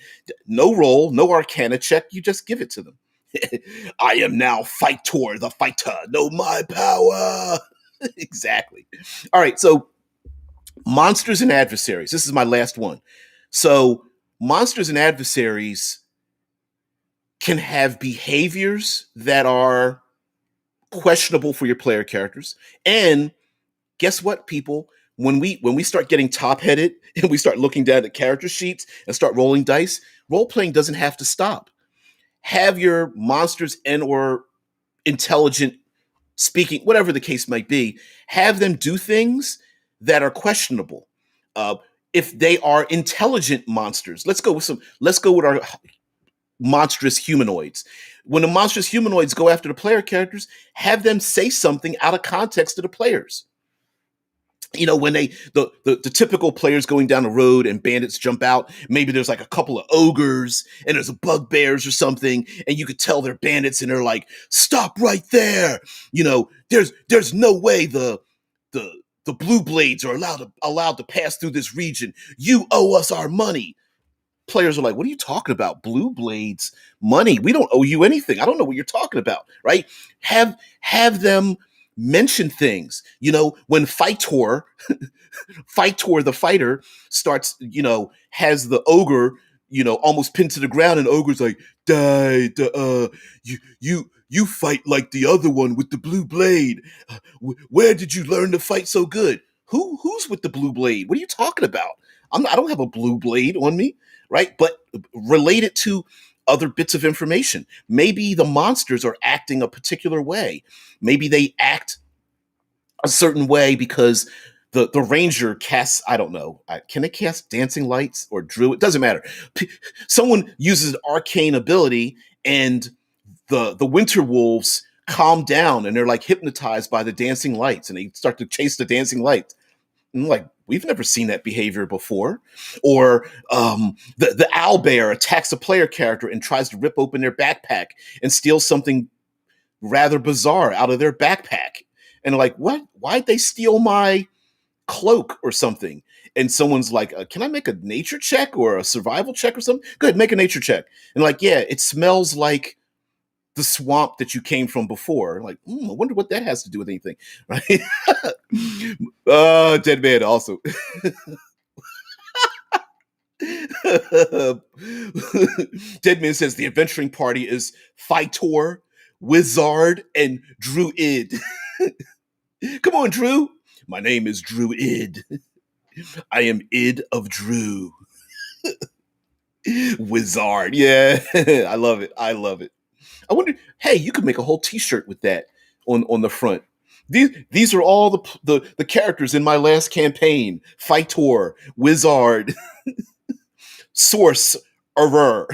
No roll, no arcana check. You just give it to them. I am now Fightor, the fighter. Know my power. Exactly. All right. So monsters and adversaries. This is my last one. So monsters and adversaries can have behaviors that are questionable for your player characters. And guess what, people? When we start getting top-headed and we start looking down at character sheets and start rolling dice, role-playing doesn't have to stop. Have your monsters and or intelligent speaking, whatever the case might be, have them do things that are questionable. Uh, if they are intelligent monsters, let's go with our monstrous humanoids. When the monstrous humanoids go after the player characters, have them say something out of context to the players. You know, when the typical players going down the road and bandits jump out, maybe there's like a couple of ogres and there's a bugbears or something, and you could tell they're bandits and they're like, stop right there. You know, there's no way the the blue blades are allowed to pass through this region. You owe us our money. Players are like, what are you talking about? Blue blades, money. We don't owe you anything. I don't know what you're talking about, right? Have them mention things. You know, when Fightor the fighter starts, you know, has the ogre, you know, almost pinned to the ground, and ogre's like, die, you fight like the other one with the blue blade. Where did you learn to fight so good? Who's with the blue blade? What are you talking about? I don't have a blue blade on me, right? But relate it to other bits of information. Maybe the monsters are acting a particular way. Maybe they act a certain way because the ranger casts, I don't know, can they cast dancing lights or drew? It doesn't matter. Someone uses an arcane ability and the winter wolves calm down and they're like hypnotized by the dancing lights and they start to chase the dancing lights. And I'm like, we've never seen that behavior before. Or the owl bear attacks a player character and tries to rip open their backpack and steal something rather bizarre out of their backpack. And they're like, what? Why'd they steal my cloak or something? And someone's like, can I make a nature check or a survival check or something? Good, make a nature check. And like, yeah, it smells like the swamp that you came from before. Like, I wonder what that has to do with anything, right? Dead man also. Dead man says the adventuring party is Fightor, Wizard, and Druid. Come on, Drew. My name is Druid. I am Id of Drew. Wizard. Yeah, I love it. I love it. I wonder, hey, you could make a whole T-shirt with that on the front. These are all the characters in my last campaign: Fightor, Wizard, Sorcerer.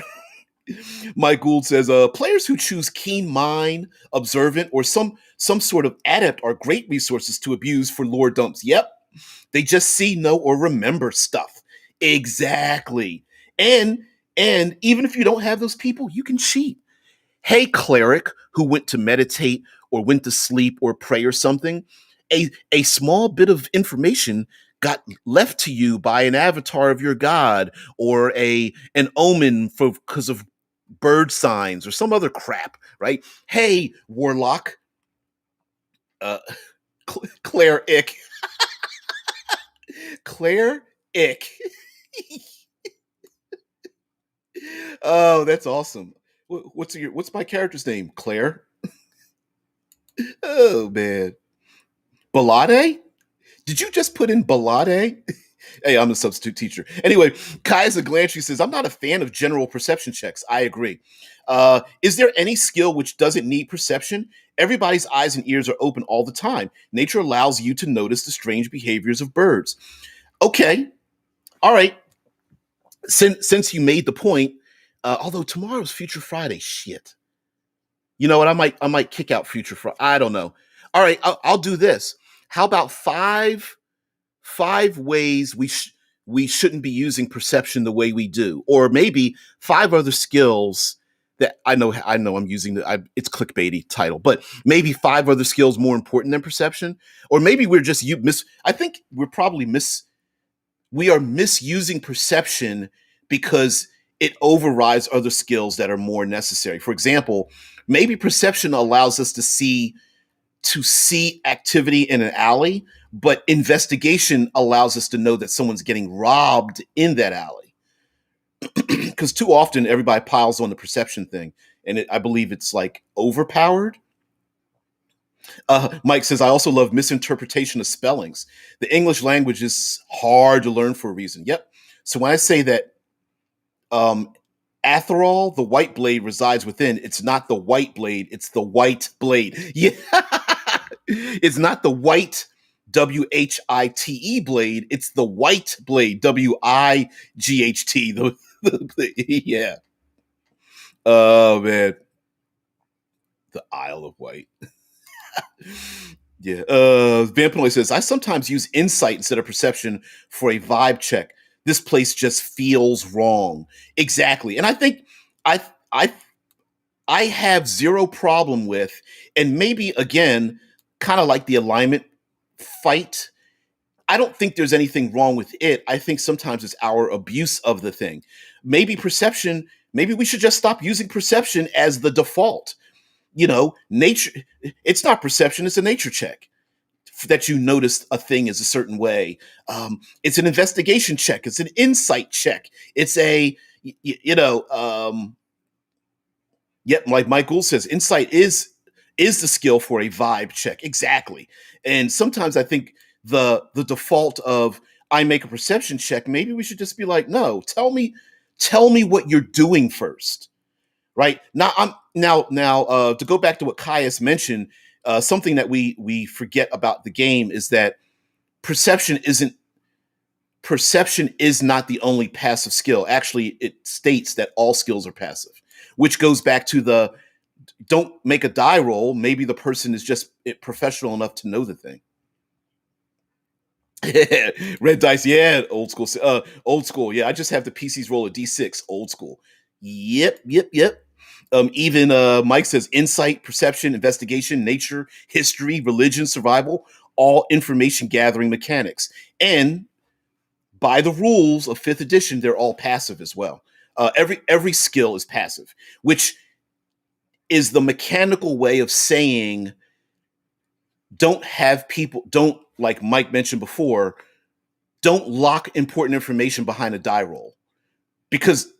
Mike Gould says, players who choose keen mind, observant, or some sort of adept are great resources to abuse for lore dumps. Yep, they just see, know, or remember stuff. Exactly. And even if you don't have those people, you can cheat. Hey, cleric who went to meditate or went to sleep or pray or something, a small bit of information got left to you by an avatar of your god or an omen for because of bird signs or some other crap, right? Hey, warlock, uh, Claire Ick, Claire Ick. Oh, that's awesome. What's my character's name? Claire. Oh man, Balade. Did you just put in Balade? Hey, I'm a substitute teacher. Anyway, Kaiser Glantry says, I'm not a fan of general perception checks. I agree. Is there any skill which doesn't need perception? Everybody's eyes and ears are open all the time. Nature allows you to notice the strange behaviors of birds. Okay. All right. Since you made the point, although tomorrow's Future Friday, shit. You know what? I might kick out Future Friday. I don't know. All right, I'll do this. How about five ways we shouldn't be using perception the way we do, or maybe five other skills that I know I'm using it's clickbaity title, but maybe five other skills more important than perception, or maybe we're just I think we are misusing perception because it overrides other skills that are more necessary. For example, maybe perception allows us to see activity in an alley, but investigation allows us to know that someone's getting robbed in that alley. Because too often everybody piles on the perception thing, and I believe it's like overpowered. Mike says, I also love misinterpretation of spellings. The English language is hard to learn for a reason. Yep. So when I say that Atherol, the white blade resides within. It's not the white blade, it's the white blade. Yeah. It's not the white WHITE blade, it's the white blade, WIGHT. Yeah. Oh man. The Isle of Wight. Yeah. Vampanoy says, I sometimes use insight instead of perception for a vibe check. This place just feels wrong. Exactly. And I think I I I have zero problem with, and maybe again, kind of like the alignment fight. I don't think there's anything wrong with it. I think sometimes it's our abuse of the thing. Maybe perception, maybe we should just stop using perception as the default. Nature, it's not perception, it's a nature check that you noticed a thing is a certain way. It's an investigation check, it's an insight check, it's a, yep, like Mike Gould says, insight is the skill for a vibe check. Exactly. And sometimes I think the default of I make a perception check, maybe we should just be like, no, tell me what you're doing first. Right? Now to go back to what Caius mentioned, something that we forget about the game is that perception isn't perception is not the only passive skill. Actually, it states that all skills are passive, which goes back to the don't make a die roll. Maybe the person is just professional enough to know the thing. Red dice, yeah, old school. Old school, yeah. I just have the PCs roll a d6. Old school. Yep. Even Mike says insight, perception, investigation, nature, history, religion, survival, all information gathering mechanics. And by the rules of fifth edition, they're all passive as well. Every skill is passive, which is the mechanical way of saying don't, like Mike mentioned before, don't lock important information behind a die roll. Because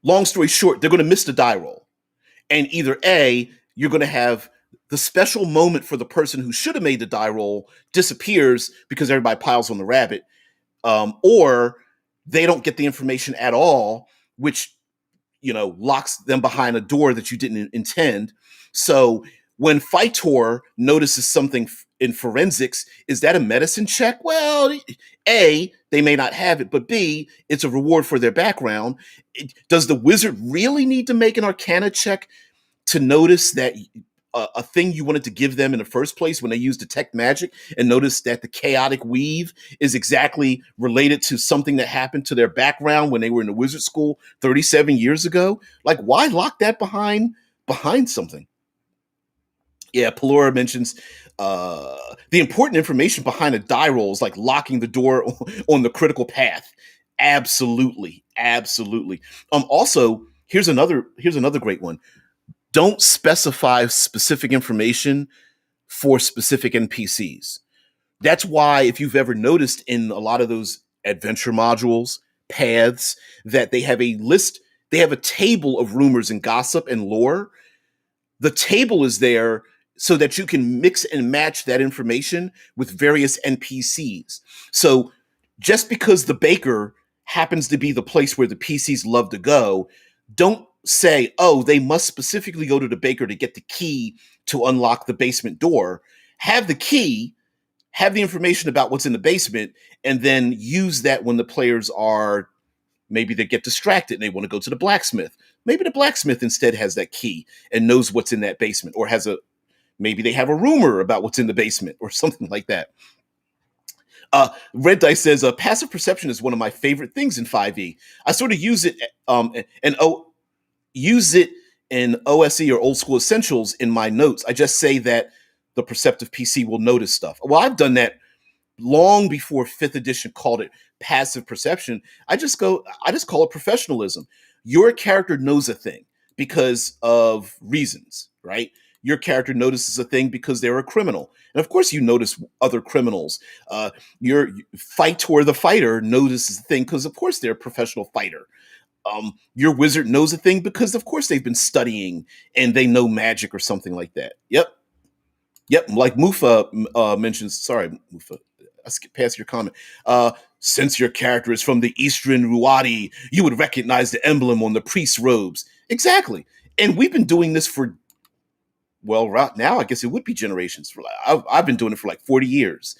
long story short, they're going to miss the die roll. And either A, you're going to have the special moment for the person who should have made the die roll disappears because everybody piles on the rabbit, or they don't get the information at all, which locks them behind a door that you didn't intend. So when Fightor notices something in forensics, is that a medicine check? Well, A, they may not have it, but B, it's a reward for their background. Does the wizard really need to make an arcana check to notice that a thing you wanted to give them in the first place when they use detect magic and notice that the chaotic weave is exactly related to something that happened to their background when they were in the wizard school 37 years ago? Like, why lock that behind something? Yeah, Pelora mentions the important information behind a die roll is like locking the door on the critical path. Absolutely. Also, here's another great one. Don't specify specific information for specific NPCs. That's why, if you've ever noticed in a lot of those adventure modules, paths, that they have a list, they have a table of rumors and gossip and lore. The table is there so that you can mix and match that information with various NPCs. So just because the baker happens to be the place where the PCs love to go, don't say, oh, they must specifically go to the baker to get the key to unlock the basement door. Have the key, have the information about what's in the basement, and then use that when the players are, maybe they get distracted and they want to go to the blacksmith. Maybe the blacksmith instead has that key and knows what's in that basement, or maybe they have a rumor about what's in the basement or something like that. Red Dice says, passive perception is one of my favorite things in 5e. I sort of use it in OSE or Old School Essentials in my notes. I just say that the perceptive PC will notice stuff. Well, I've done that long before 5th edition called it passive perception. I just call it professionalism. Your character knows a thing because of reasons, right? Your character notices a thing because they're a criminal. And of course you notice other criminals. Your Fightor the fighter notices a thing because of course they're a professional fighter. Your wizard knows a thing because of course they've been studying and they know magic or something like that. Yep. Like Mufa mentions, sorry, Mufa. I skipped past your comment. Since your character is from the Eastern Ruadi, you would recognize the emblem on the priest's robes. Exactly. And we've been doing this for, well, right now, I guess it would be generations. I've been doing it for like 40 years.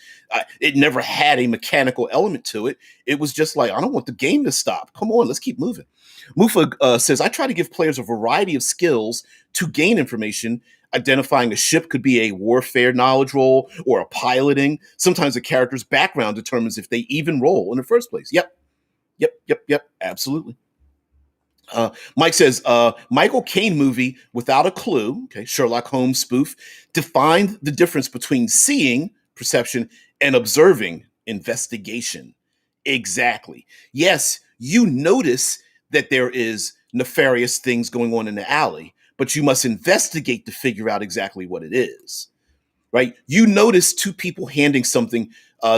It never had a mechanical element to it. It was just like, I don't want the game to stop. Come on, let's keep moving. Mufa says, I try to give players a variety of skills to gain information. Identifying a ship could be a warfare knowledge roll or a piloting. Sometimes a character's background determines if they even roll in the first place. Yep. Absolutely. Mike says, Michael Caine movie without a clue, okay, Sherlock Holmes spoof, defined the difference between seeing, perception, and observing, investigation. Exactly. Yes, you notice that there is nefarious things going on in the alley, but you must investigate to figure out exactly what it is, right? You notice two people handing something,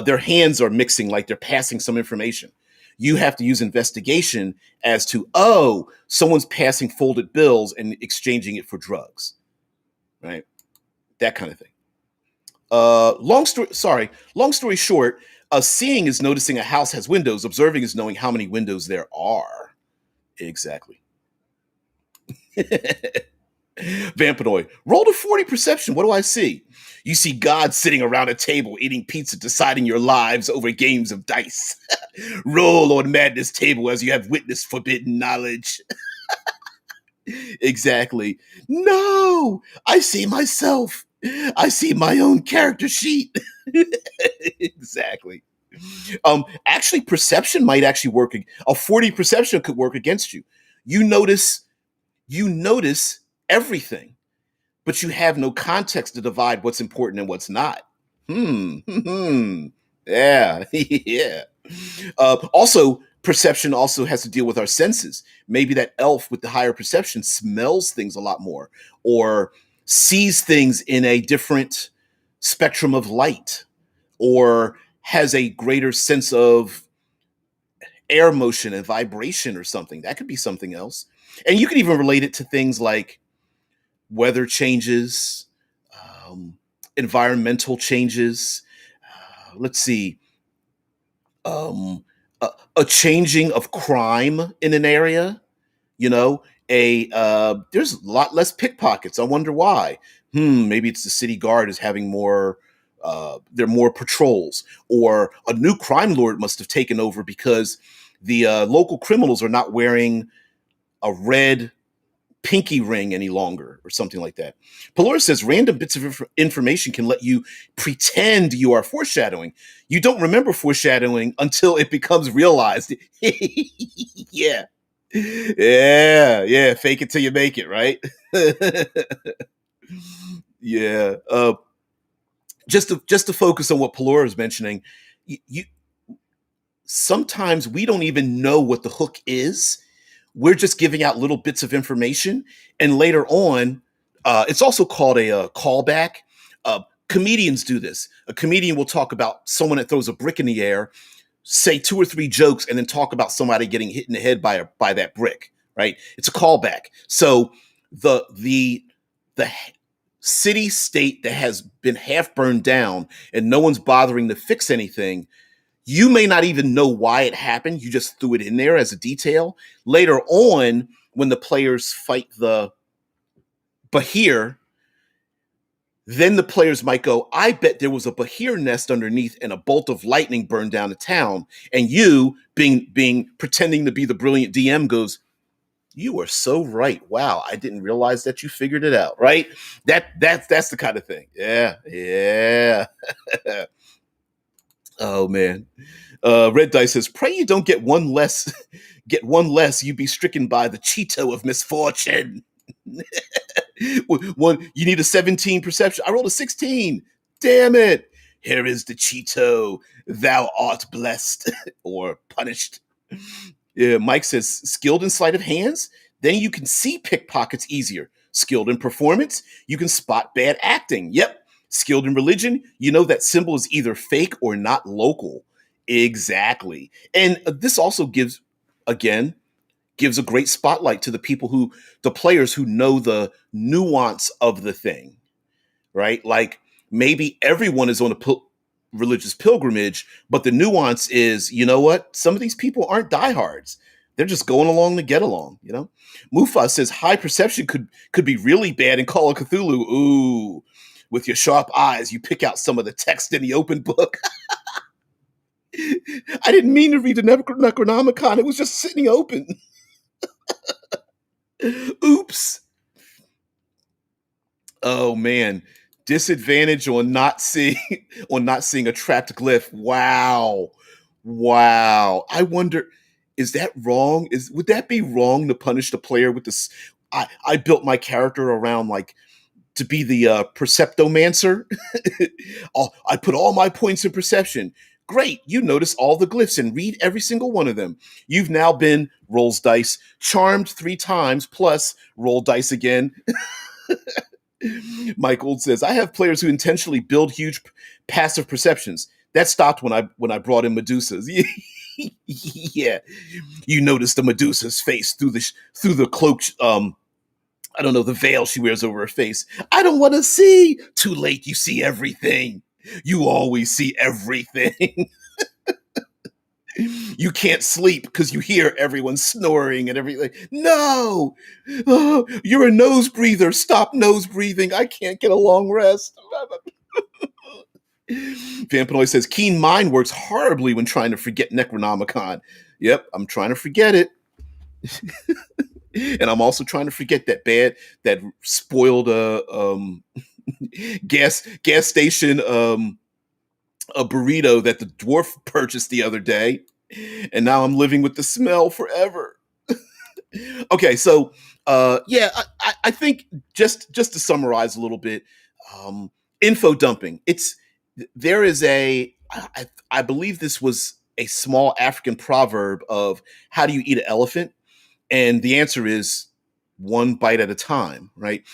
their hands are mixing, like they're passing some information. You have to use investigation as to, oh, someone's passing folded bills and exchanging it for drugs, right? That kind of thing. Long story short, seeing is noticing a house has windows. Observing is knowing how many windows there are. Exactly. Vampanoid, roll to 40 perception. What do I see? You see God sitting around a table eating pizza, deciding your lives over games of dice. Roll on madness table as you have witnessed forbidden knowledge. Exactly. No, I see myself. I see my own character sheet. Exactly. Actually, perception might actually work. A 40 perception could work against you. You notice everything, but you have no context to divide what's important and what's not. Yeah. Yeah. Also, perception also has to deal with our senses. Maybe that elf with the higher perception smells things a lot more, or sees things in a different spectrum of light, or has a greater sense of air motion and vibration or something. That could be something else. And you could even relate it to things like weather changes, um, environmental changes. Let's see, um, a changing of crime in an area. You know, there's a lot less pickpockets. I wonder why. Maybe it's the city guard is having more. There are more patrols, or a new crime lord must have taken over because the local criminals are not wearing a red pinky ring any longer, or something like that. Pelora says random bits of information can let you pretend you are foreshadowing. You don't remember foreshadowing until it becomes realized. Yeah. Yeah. Fake it till you make it, right? Yeah. Just to focus on what Pelora is mentioning, you sometimes we don't even know what the hook is. We're just giving out little bits of information, and later on, it's also called a callback. Comedians do this. A comedian will talk about someone that throws a brick in the air, say two or three jokes, and then talk about somebody getting hit in the head by that brick. Right? It's a callback. So the city state that has been half burned down and no one's bothering to fix anything, you may not even know why it happened. You just threw it in there as a detail. Later on, when the players fight the Bahir, then the players might go, I bet there was a Bahir nest underneath and a bolt of lightning burned down the town. And you, being pretending to be the brilliant DM, goes, you are so right. Wow, I didn't realize that you figured it out, right? That's the kind of thing. Yeah. Oh man. Red Dice says, pray you don't get one less, you be stricken by the Cheeto of misfortune. One, you need a 17 perception. I rolled a 16. Damn it. Here is the Cheeto. Thou art blessed or punished. Yeah, Mike says, skilled in sleight of hands, then you can see pickpockets easier. Skilled in performance, you can spot bad acting. Yep. Skilled in religion, you know that symbol is either fake or not local. Exactly. And this also gives a great spotlight to the players who know the nuance of the thing, right? Like maybe everyone is on a religious pilgrimage, but the nuance is, you know what? Some of these people aren't diehards. They're just going along to get along. Mufas says high perception could be really bad in Call of Cthulhu. Ooh, with your sharp eyes, you pick out some of the text in the open book. I didn't mean to read the Necronomicon. It was just sitting open. Oops. Oh man, disadvantage on not seeing a trapped glyph. Wow, wow. I wonder, is that wrong? Would that be wrong to punish the player with this? I built my character around like to be the perceptomancer. I put all my points in perception. Great, you notice all the glyphs and read every single one of them. You've now been rolls dice charmed 3 times plus roll dice again. Mike Old says, I have players who intentionally build huge passive perceptions. That stopped when I brought in Medusas. Yeah, you notice the Medusa's face through the cloak. I don't know, the veil she wears over her face. I don't want to see. Too late. You see everything. You always see everything. You can't sleep because you hear everyone snoring and everything. No, oh, you're a nose breather. Stop nose breathing. I can't get a long rest. Vampanoy says keen mind works horribly when trying to forget Necronomicon. Yep, I'm trying to forget it. And I'm also trying to forget that spoiled gas station a burrito that the dwarf purchased the other day, and now I'm living with the smell forever. Okay, so yeah, I think just to summarize a little bit, info dumping. There is I believe this was a small African proverb of how do you eat an elephant, and the answer is one bite at a time, right?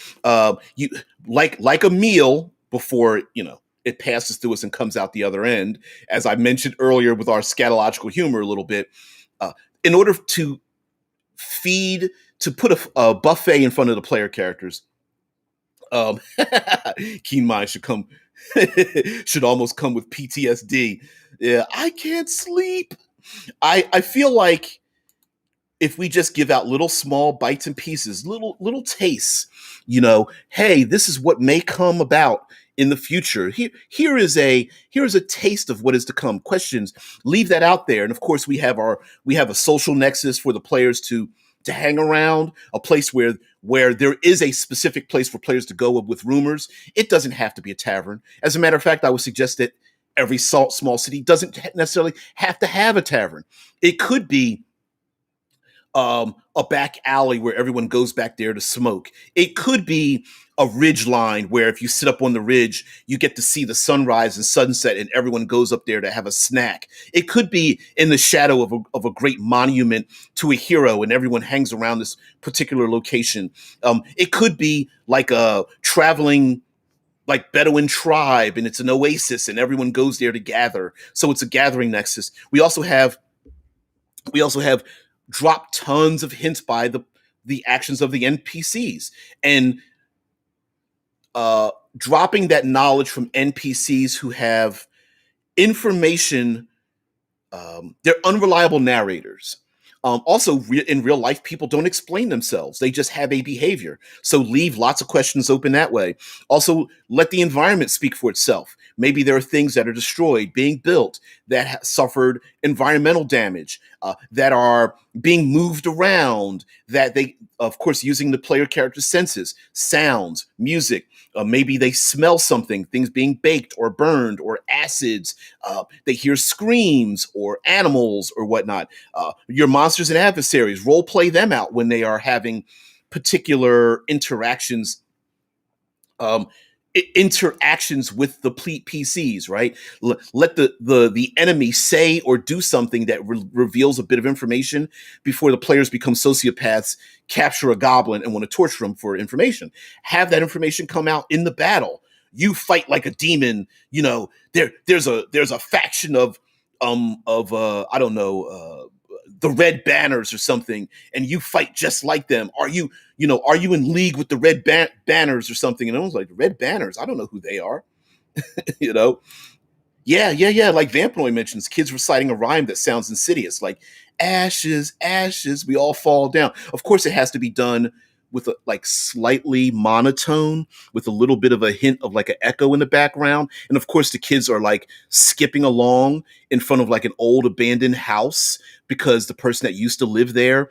You like a meal before it passes through us and comes out the other end. As I mentioned earlier with our scatological humor a little bit, in order to put a buffet in front of the player characters, keen mind should almost come with PTSD. Yeah, I can't sleep. I feel like if we just give out little small bites and pieces, little tastes, hey, this is what may come about in the future. Here is a taste of what is to come. Questions, leave that out there, and of course we have a social nexus for the players to hang around, a place where there is a specific place for players to go with rumors. It doesn't have to be a tavern. As a matter of fact, I would suggest that every small city doesn't necessarily have to have a tavern. It could be a back alley where everyone goes back there to smoke. It could be a ridge line where if you sit up on the ridge, you get to see the sunrise and sunset and everyone goes up there to have a snack. It could be in the shadow of a great monument to a hero and everyone hangs around this particular location. It could be like a traveling like Bedouin tribe and it's an oasis and everyone goes there to gather. So it's a gathering nexus. We also have dropped tons of hints by the actions of the NPCs and dropping that knowledge from NPCs who have information. They're unreliable narrators. Also, in real life, people don't explain themselves. They just have a behavior. So leave lots of questions open that way. Also, let the environment speak for itself. Maybe there are things that are destroyed, being built, that suffered environmental damage, that are being moved around, that they, of course, using the player character's senses, sounds, music. Maybe they smell something, things being baked or burned or acids. They hear screams or animals or whatnot. Your monsters and adversaries, role play them out when they are having particular interactions with the PCs, right? Let the enemy say or do something that reveals a bit of information before the players become sociopaths, capture a goblin, and want to torture them for information. Have that information come out in the battle. You fight like a demon. There's a faction of I don't know, the Red Banners or something, and you fight just like them. Are you in league with the Red Banners or something? And I was like, the Red Banners, I don't know who they are. you know Yeah. Like Vampanoid mentions, kids reciting a rhyme that sounds insidious, like ashes, ashes, we all fall down. Of course, it has to be done with a like slightly monotone, with a little bit of a hint of like an echo in the background. And of course, the kids are like skipping along in front of like an old abandoned house because the person that used to live there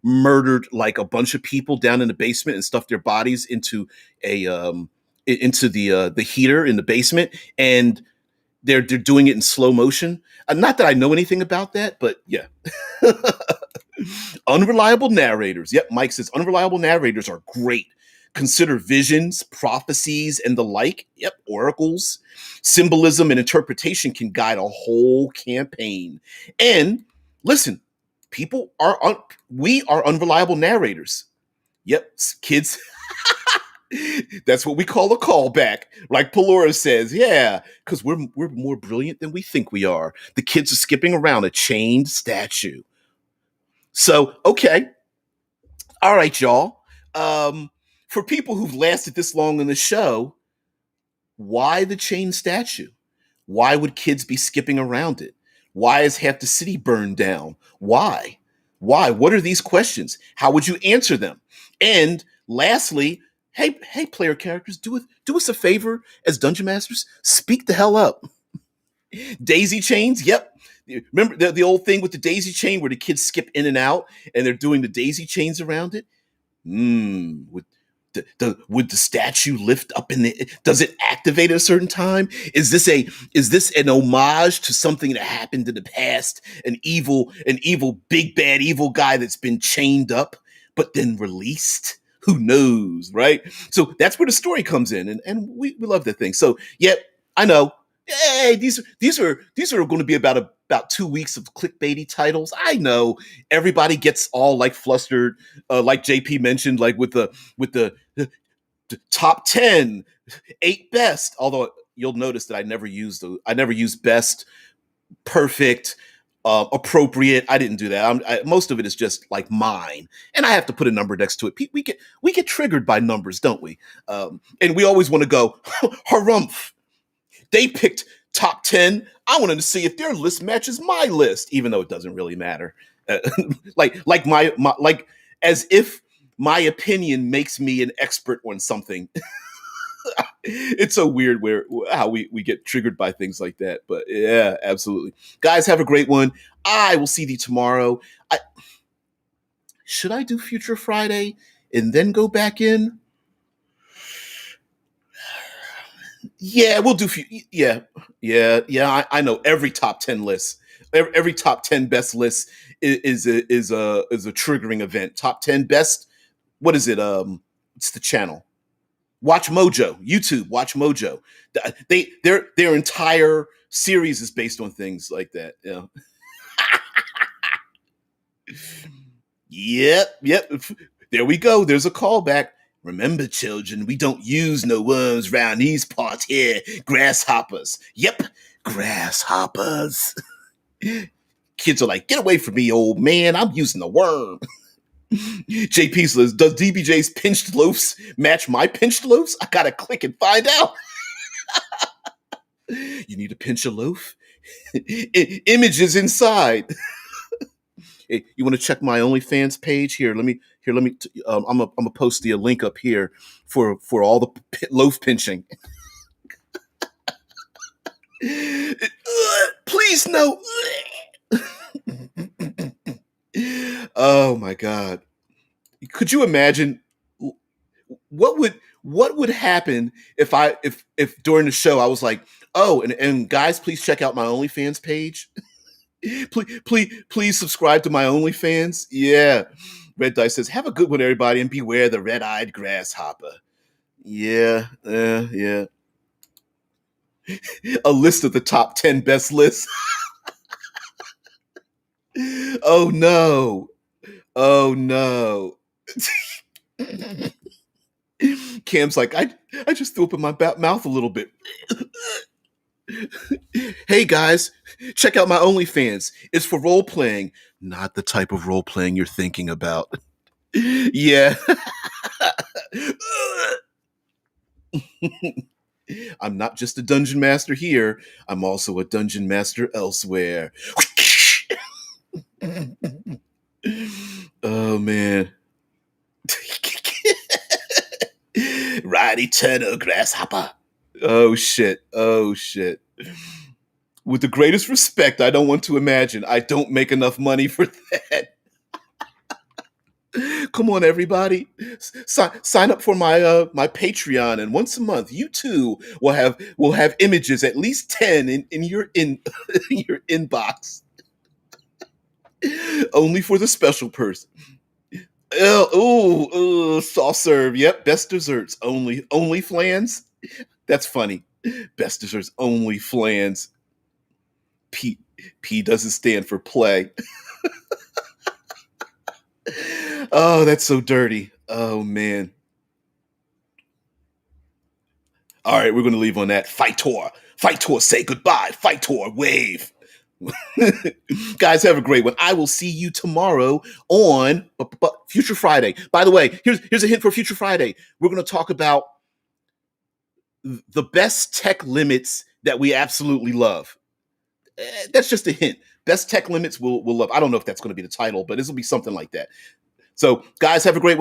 murdered like a bunch of people down in the basement and stuffed their bodies into a into the heater in the basement. And they're doing it in slow motion. Not that I know anything about that, but yeah. Unreliable narrators. Yep, Mike says unreliable narrators are great. Consider visions, prophecies, and the like. Yep, oracles. Symbolism and interpretation can guide a whole campaign. And listen, we are unreliable narrators. Yep, kids. That's what we call a callback. Like Pelora says, yeah, because we're more brilliant than we think we are. The kids are skipping around a chained statue. So, okay. All right, y'all. For people who've lasted this long in the show, why the chained statue? Why would kids be skipping around it? Why is half the city burned down? Why? Why? What are these questions? How would you answer them? And lastly, hey, player characters, do us a favor as dungeon masters. Speak the hell up. Daisy chains. Yep. Remember the old thing with the daisy chain where the kids skip in and out and they're doing the daisy chains around it? Would would the statue lift up in the? Does it activate at a certain time? Is this an homage to something that happened in the past? An evil big bad evil guy that's been chained up but then released? Who knows, right? So that's where the story comes in, and we love that thing. So yeah, I know. Hey, these are going to be about 2 weeks of clickbaity titles. I know everybody gets all like flustered, like JP mentioned, like with the top 10, 8 best. Although you'll notice that I never use best, perfect, appropriate. I didn't do that. Most of it is just like mine, and I have to put a number next to it. We get triggered by numbers, don't we? And we always want to go harumph. They picked top 10. I wanted to see if their list matches my list, even though it doesn't really matter. Uh, like my like as if my opinion makes me an expert on something. It's so weird where how we get triggered by things like that. But yeah, absolutely. Guys, have a great one. I will see thee tomorrow. Should I do Future Friday and then go back in? Yeah, we'll do. Yeah. I know every top 10 list, every top 10 best list is a triggering event. Top 10 best. What is it? It's the channel. Watch Mojo, YouTube. Watch Mojo. Their entire series is based on things like that. Yeah. Yep. There we go. There's a callback. Remember, children, we don't use no worms round these parts here. Grasshoppers. Yep, grasshoppers. Kids are like, get away from me, old man. I'm using a worm. JP says, does DBJ's pinched loafs match my pinched loafs? I gotta click and find out. You need to pinch a loaf? Images inside. Hey, you want to check my OnlyFans page? I'm gonna post the link up here for all the loaf pinching. Please no. Oh my god. Could you imagine what would happen if during the show I was like, oh, and guys, please check out my OnlyFans page. Please subscribe to my OnlyFans. Yeah. Red Dice says, have a good one, everybody, and beware the red-eyed grasshopper. Yeah. A list of the top 10 best lists. Oh no. Oh no. Cam's like, I just threw up in my mouth a little bit. Hey guys, check out my OnlyFans. It's for role playing, not the type of role playing you're thinking about. Yeah. I'm not just a dungeon master here. I'm also a dungeon master elsewhere. Oh man. Ride eternal grasshopper. Oh shit. Oh shit. With the greatest respect, I don't want to imagine. I don't make enough money for that. Come on, everybody! Sign up for my Patreon, and once a month, you too will have images, at least 10 in your in your inbox, only for the special person. Soft serve. Yep, best desserts only flans. That's funny. Best desserts only flans. P P doesn't stand for play. Oh, that's so dirty. Oh man. All right, we're going to leave on that. Fight tour. Fight tour. Say goodbye. Fight tour. Wave. Guys, have a great one. I will see you tomorrow on Future Friday. By the way, here's a hint for Future Friday. We're going to talk about the best tech limits that we absolutely love. That's just a hint. Best tech limits we'll love. I don't know if that's going to be the title, but this will be something like that. So, guys, have a great one.